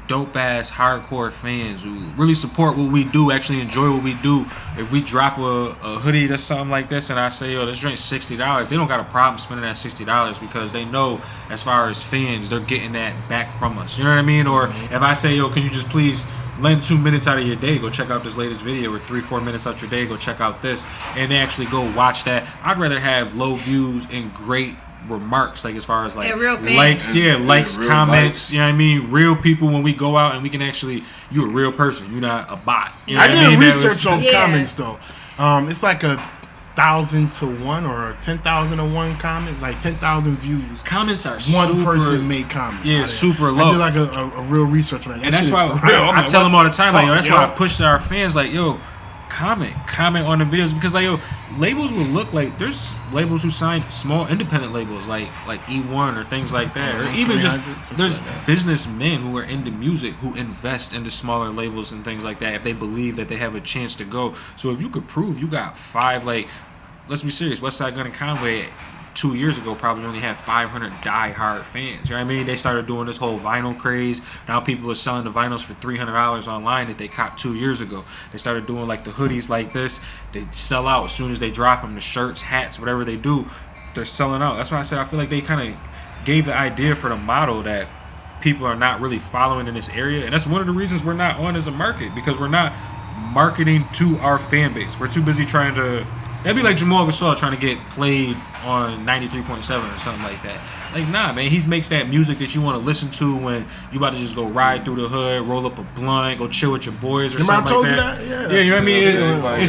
dope ass hardcore fans who really support what we do, actually enjoy what we do. If we drop a hoodie that's something like this and I say, yo, this drink's $60, they don't got a problem spending that $60 because they know as far as fans, they're getting that back from us. You know what I mean? Or if I say, yo, can you just please lend 2 minutes out of your day, go check out this latest video, or 3-4 minutes out your day, go check out this, and they actually go watch that. I'd rather have low views and great remarks, like as far as like Yeah, real fans. likes, likes, real comments, likes. you know what I mean? Real people when we go out and we can actually, you're a real person, you're not a bot. You know I what did mean? That research was- on Yeah. comments though. It's like 1,000 to 1 or 10,000 to 1 comments, like 10,000 views. Comments are One super, person made comments. Yeah, out of it. super I low. did like a real research on that. And that's shit why is for real. I'm I like, tell what them all the time, like, yo, fuck, that's why I push to our fans, like, yo, comment on the videos, because like, yo, labels will look like, there's labels who sign small independent labels like E1 or things like that, or even just 300, something there's like that. businessmen who are into music who invest into smaller labels and things like that if they believe that they have a chance to go. So if you could prove you got 5, like, let's be serious, Westside Gun and Conway 2 years ago probably only had 500 die-hard fans. You know what I mean? They started doing this whole vinyl craze. Now people are selling the vinyls for $300 online that they copped 2 years ago. They started doing like the hoodies like this. They sell out as soon as they drop them. The shirts, hats, whatever they do, they're selling out. That's why I said I feel like they kind of gave the idea for the model that people are not really following in this area. And that's one of the reasons we're not on as a market, because we're not marketing to our fan base. We're too busy trying to That'd be like Jamal Gasol trying to get played on 93.7 or something like that. Like, nah, man. He makes that music that you want to listen to when you about to just go ride through the hood, roll up a blunt, go chill with your boys or Remember something I like told that. you that? Yeah, you know what I mean?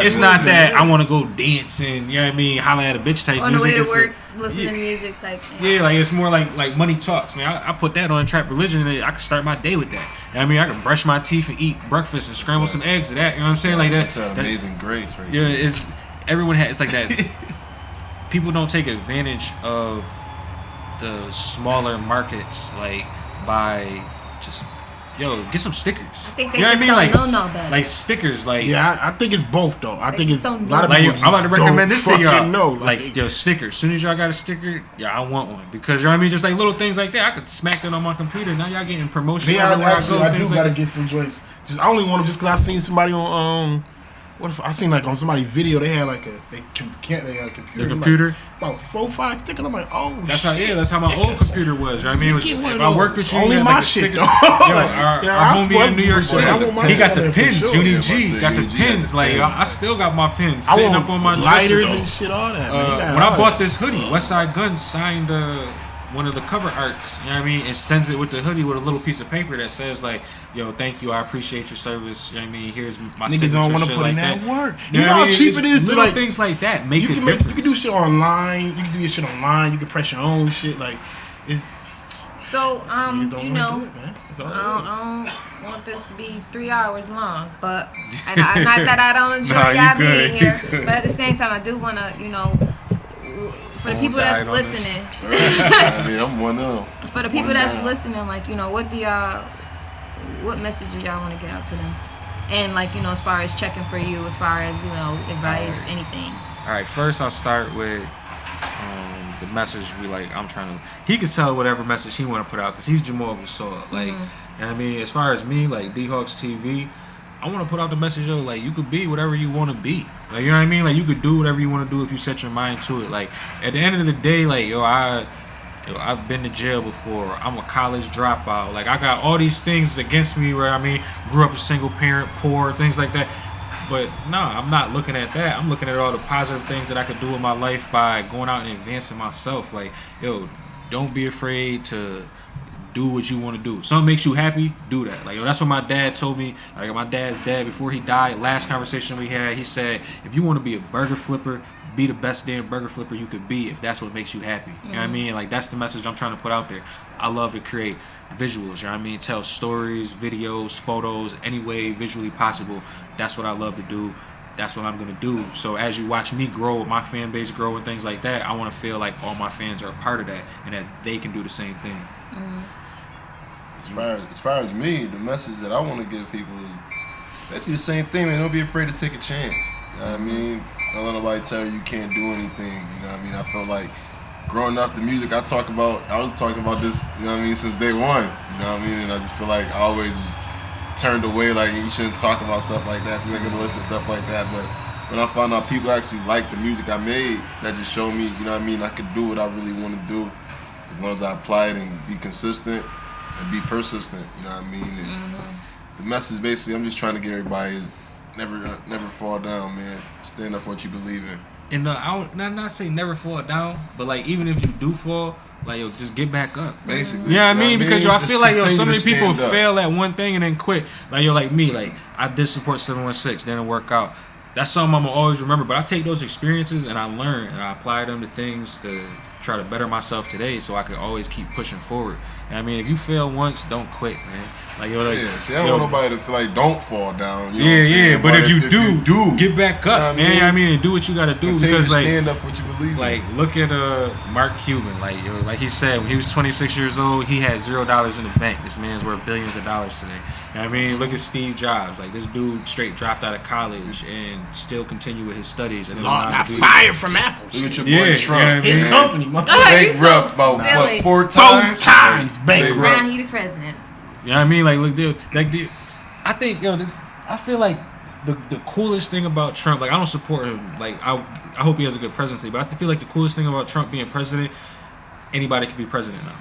It's not that yeah. I want to go dance and, you know what I mean, holla at a bitch type On the music. way to It's work, listening to music type thing. yeah, like it's more like money talks, man. I put that on Trap Religion and I can start my day with that. You know what I mean, I can brush my teeth and eat breakfast and scramble some eggs to that. You know what I'm saying? Like that. That's an amazing grace, right? Yeah, it's everyone has. It's like that. People don't take advantage of the smaller markets, like by just get some stickers. I think they just don't know no better. Like stickers, like Yeah, I think it's both though. I think it's a lot of like people I'm about to recommend just this to y'all. fucking know. Like stickers. As soon as y'all got a sticker, I want one because you know what I mean. Just like little things like that, I could smack that on my computer. Now y'all getting promotion. Yeah, everywhere actually, I do things gotta like get some joints. Just I only want them just because I seen somebody on what if I seen like on somebody's video they had like a computer. their computer. Like, about 4-5 stickers. I'm like, oh That's shit. how my old computer was. You know what I mean? It was, Get one if of I those. worked with you, Only you had my like a shit, sticker. though. Our I homie in New York supposed to City, put my he got shit the on there for pins. sure. Uni Yeah, G but got the Uni G pins. had Like the I pins. still got my pins I sitting want up on my lighters dresser. and shit, all that. When I bought this hoodie, Westside Guns signed one of the cover arts. You know what I mean? It sends it with the hoodie with a little piece of paper that says like, "Yo, thank you, I appreciate your service." You know what I mean? Here's my Niggas signature. don't want to shit put like in that work. You You know know what I how mean? cheap It's it is to little like things like that make you a can difference. you can do shit online. You can do your shit online. You can press your own shit. Like it's So niggas don't you wanna know, do it, man. That's all it is. I don't want this to be 3 hours long, but and not that I don't enjoy Nah, you y'all good. being here, but at the same time, I do want to, for the Phone people that's died on this. listening, I mean, I'm one of them. for the people that's listening, like what message do y'all want to get out to them? And like as far as checking for you, as far as advice, anything. All right, first I'll start with the message. I'm trying to. He could tell whatever message he want to put out because he's Jamal Gasol. Like, and I mean, as far as me, like D.Hawks TV, I want to put out the message of like you could be whatever you want to be. Like, you know what I mean? Like you could do whatever you want to do if you set your mind to it. Like at the end of the day, like I've been to jail before. I'm a college dropout. Like I got all these things against me where grew up a single parent, poor, things like that. But no, I'm not looking at that. I'm looking at all the positive things that I could do in my life by going out and advancing myself. Like, don't be afraid to do what you want to do. Something makes you happy, do that. Like, that's what my dad told me. Like, my dad's dad, before he died, last conversation we had, he said, if you want to be a burger flipper, be the best damn burger flipper you could be if that's what makes you happy. You know what I mean? Like, that's the message I'm trying to put out there. I love to create visuals, you know what I mean? Tell stories, videos, photos, any way visually possible. That's what I love to do. That's what I'm going to do. So as you watch me grow, my fan base grow and things like that, I want to feel like all my fans are a part of that and that they can do the same thing. As far as me, the message that I want to give people is basically the same thing, man. Don't be afraid to take a chance. You know what I mean? Don't let nobody tell you can't do anything. You know what I mean? I felt like growing up, the music I was talking about this, you know what I mean, since day one. You know what I mean? And I just feel like I always was turned away, like you shouldn't talk about stuff like that if you're not gonna listen to stuff like that. But when I found out people actually liked the music I made, that just showed me, you know what I mean, I could do what I really want to do as long as I apply it and be consistent and be persistent. You know what I mean? And the message basically, I'm just trying to get everybody is never fall down, man. Stand up for what you believe in. And I would not say never fall down, but like even if you do fall, like just get back up. Basically. Yeah, you know what I mean? Because I feel like so many people stand up. fail at one thing and then quit. Like me, like I did support 716, didn't work out. That's something I'm gonna always remember. But I take those experiences and I learn and I apply them to things to try to better myself today, so I can always keep pushing forward. And I mean, if you fail once, don't quit, man. Like see, I don't want nobody to feel like don't fall down. You know yeah, what I'm saying? But if you do, get back up, you know what man. I mean, and do what you gotta do continue because to like stand up for what you believe in. like look at Mark Cuban, like he said when he was 26 years old, he had $0 in the bank. This man's worth billions of dollars today. You know what I mean, look at Steve Jobs. Like this dude straight dropped out of college and still continue with his studies. And then got fired from Apple. Look at your boy Trump. Yeah, His man. company, Bankrupt about silly. what, 4 4 times? times bankrupt. Now he the president. You know what I mean? Like, look, dude, I think, I feel like the coolest thing about Trump, like, I don't support him. Like, I hope he has a good presidency, but I feel like the coolest thing about Trump being president, anybody can be president now.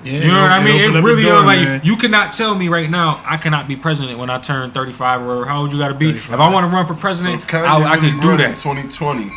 Yeah, You know what I mean? opened It up the really door, is like man. you cannot tell me right now I cannot be president when I turn 35 or how old you got to be. 35. If I want to run for So president, if Kanye I really can do run in that. 2020.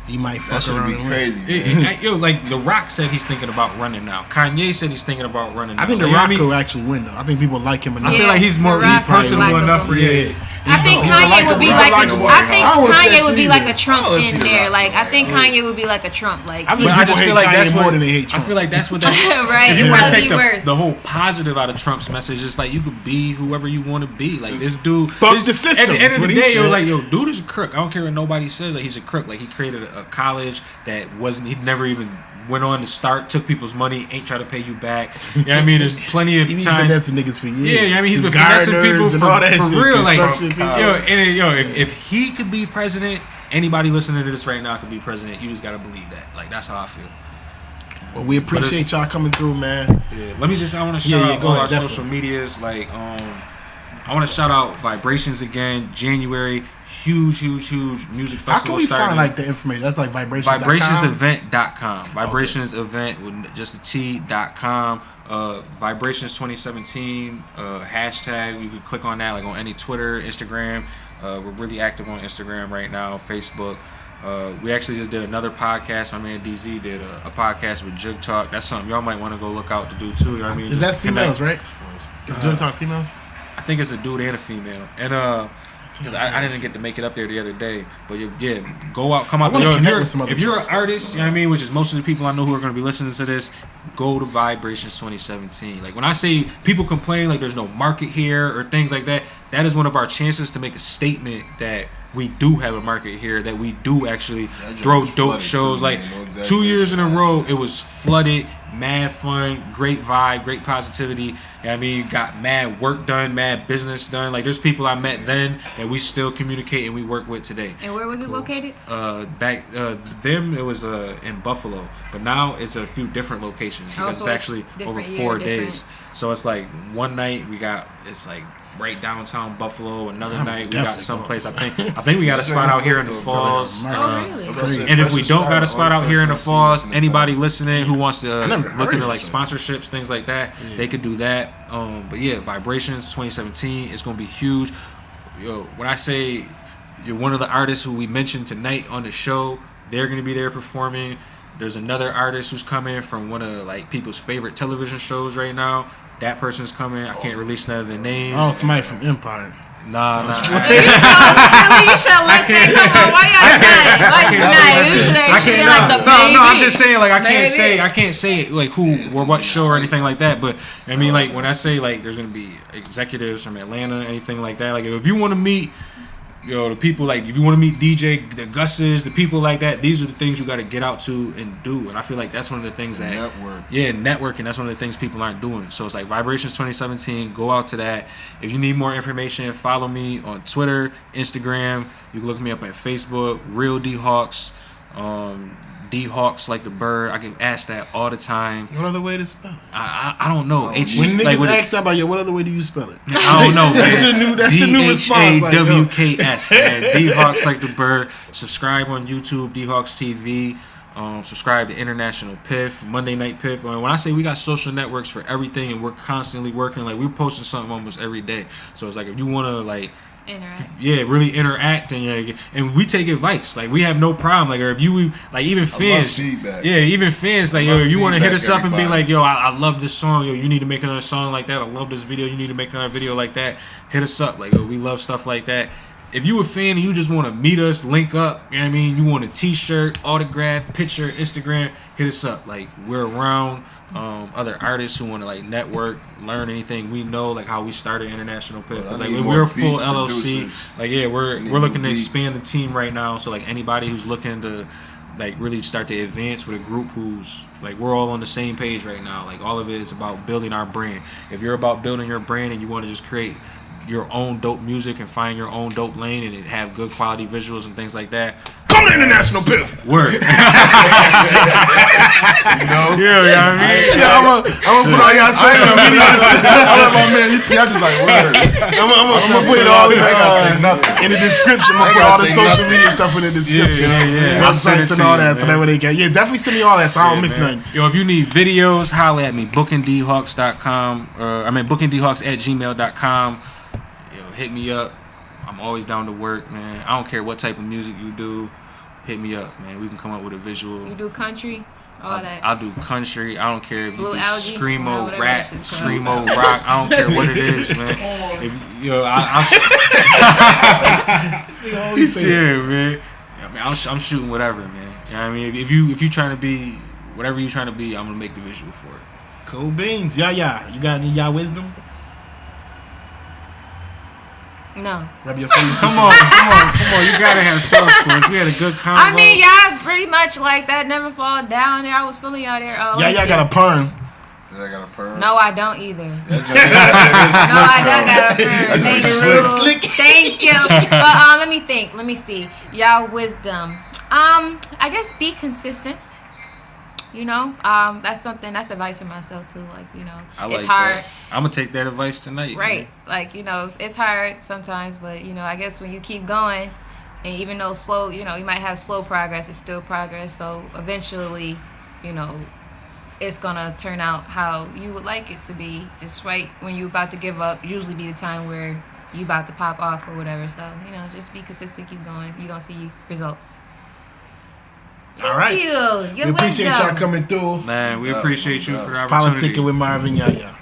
He might That fuck should around be and win. crazy, man. Yo, like The Rock said he's thinking about running now. Kanye said he's thinking about running now. I think The Like, you know Rock what I mean? will actually win though. I think people like him enough. I feel like he's The more Rock is personable likable. enough for Yeah. I think He's Kanye would be likable. like I a, like him. I think I don't wanna say Kanye would be shit like a either. Trump Oh, in shit, there. right. Like I think Kanye would be like a Trump. Like I think But I people just hate feel like Kanye that's more what than they hate I Trump. feel like that's what Right, If you want to that'd take be worse. the whole positive out of Trump's message, it's like you could be whoever you want to be. Like this dude, Fuck this, the system, At the end is of what the he day, yo, said. like yo, dude is a crook. I don't care what nobody says. Like he's a crook. Like he created a college that wasn't. He never even went on to start. Took people's money. Ain't try to pay you back. You know what I mean? There's plenty of He been times. finessing niggas for years. Yeah, I mean he's His been finessing people gardeners and all that for shit, real. Like construction people. if he could be president, anybody listening to this right now could be president. You just gotta believe that. Like that's how I feel. Well, we appreciate y'all coming through, man. Yeah, let me just. I want to Yeah, shout yeah, out go all ahead, our definitely. social medias. Like, I want to shout out Vibrations again. January, huge music How festival. can we starting. find like the information? That's like vibrations. Vibrationsevent.com. Vibrationsevent with just a T.com. Vibrations 2017 hashtag. You can click on that like on any Twitter, Instagram. We're really active on Instagram right now, Facebook. We actually just did another podcast. My man DZ did a podcast with Jug Talk. That's something y'all might want to go look out to do too. You know what I mean? Is Just that females, connect. right? Is Jim Talk females? I think it's a dude and a female. And because I didn't get to make it up there the other day, but yeah, go out, come out. wanna Yo, connect with some other if you're an folks. artist, you know what I mean, which is most of the people I know who are going to be listening to this, go to Vibrations 2017. Like when I say people complain like there's no market here or things like that, that is one of our chances to make a statement that we do have a market here, that we do actually That joint throw was dope flooded shows. too, Like man. No 2 exaggeration. years in a row, it was flooded, mad fun, great vibe, great positivity. You know what I mean, got mad work done, mad business done. Like there's people I met then that we still communicate and we work with today. And where was it located? Them it was in Buffalo, but now it's a few different locations because so it's it's actually over different, 4 yeah, days. different. So it's like one night it's like right downtown Buffalo. Another I'm night we got definitely someplace. going. I think we got a spot out here in the falls. Oh, really? And if we don't got a spot out here in the falls, anybody listening who wants to never heard look of into that like shit. sponsorships, things like that, they could do that. But yeah, Vibrations 2017 is gonna be huge. Yo, when I say you're one of the artists who we mentioned tonight on the show, they're gonna be there performing. There's another artist who's coming from one of like people's favorite television shows right now. That person's coming. I can't release none of the names. Oh, somebody from Empire. Nah. You should let that come on. Why y'all not? You should have been like the baby. No, I'm just saying like I Baby. can't say like who or what show or anything like that. But I mean like when I say like there's gonna be executives from Atlanta, anything like that. Like if you want to meet, the people like if you want to meet DJ, the Gus's, the people like that, these are the things you got to get out to and do. And I feel like that's one of the things that networking. That's one of the things people aren't doing. So it's like Vibrations 2017. Go out to that. If you need more information, follow me on Twitter, Instagram. You can look me up at Facebook. Real D.Hawks. D.Hawks like the bird. I get asked that all the time. What other way to spell it? I don't know. When niggas with ask that about you, what other way do you spell it? I don't know. That's the new response. Like, yo. DHAWKS. Man. D.Hawks like the bird. Subscribe on YouTube, D.Hawks TV. Subscribe to International Piff, Monday Night Piff. When I say we got social networks for everything and we're constantly working, like we're posting something almost every day. So it's like if you want to like really interact and we take advice. Like we have no problem. Like or if you like even fans, even fans like you want to hit us up and be like, I love this song. You need to make another song like that. I love this video. You need to make another video like that. Hit us up. Like we love stuff like that. If you a fan and you just want to meet us, link up, you know what I mean? You want a t-shirt, autograph, picture, Instagram, hit us up. Like we're around other artists who want to like network, learn anything we know, like how we started International Piff. Because like we're a full LLC. Like we're looking to expand the team right now. So like anybody who's looking to like really start to advance with a group who's like we're all on the same page right now. Like all of it is about building our brand. If you're about building your brand and you want to just create your own dope music and find your own dope lane and have good quality visuals and things like that, I'm the International Piff. Work. You know? Yeah, I mean. Yeah, I'm gonna put all y'all social media. I let my man. You see, I just like word. I'm gonna put it all in I gotta say nothing. in the description. I'm I gonna put gotta all the say social nothing. media stuff in the description. Yeah. I'll send it Websites and to all you, that, so man. that way they can. Yeah, definitely send me all that, so I don't miss nothing. Yo, if you need videos, holla at me. bookingdhawks.com. bookingdhawks@gmail.com. Yo, hit me up. I'm always down to work, man. I don't care what type of music you do. Hit me up, man. We can come up with a visual. You do country, all that. I'll do country. I don't care if you Blue do algae, screamo whatever rap, that shit's called. screamo rock. I don't care what it is, man. If yeah, man. I mean, I'm shooting whatever, man. You know what I mean? If you trying to be whatever you trying to be, I'm gonna make the visual for it. Cool beans. Yeah. You got any y'all wisdom? No. Rub your face. Come on. You gotta have self-course. We had a good convo. I mean, y'all pretty much like that. Never fall down there. I was feeling y'all there. Oh, Yeah, got a perm. I got a perm. No, I don't either. No, No, I don't got a perm. Thank That's you. Thank you. But let me think. Let me see. Y'all wisdom. I guess be consistent. You know, that's advice for myself too. Like, you know, I like it's hard. that. I'm gonna take that advice tonight. Right. Man. Like, you know, it's hard sometimes, but, you know, I guess when you keep going, and even though slow, you know, you might have slow progress, it's still progress. So eventually, you know, it's going to turn out how you would like it to be. Just right when you're about to give up, usually be the time where you about to pop off or whatever. So, you know, just be consistent, keep going. You're going to see results. All right. Thank you. We appreciate y'all coming through. Man, we appreciate you for the opportunity. Politicking with Marvin Yaya.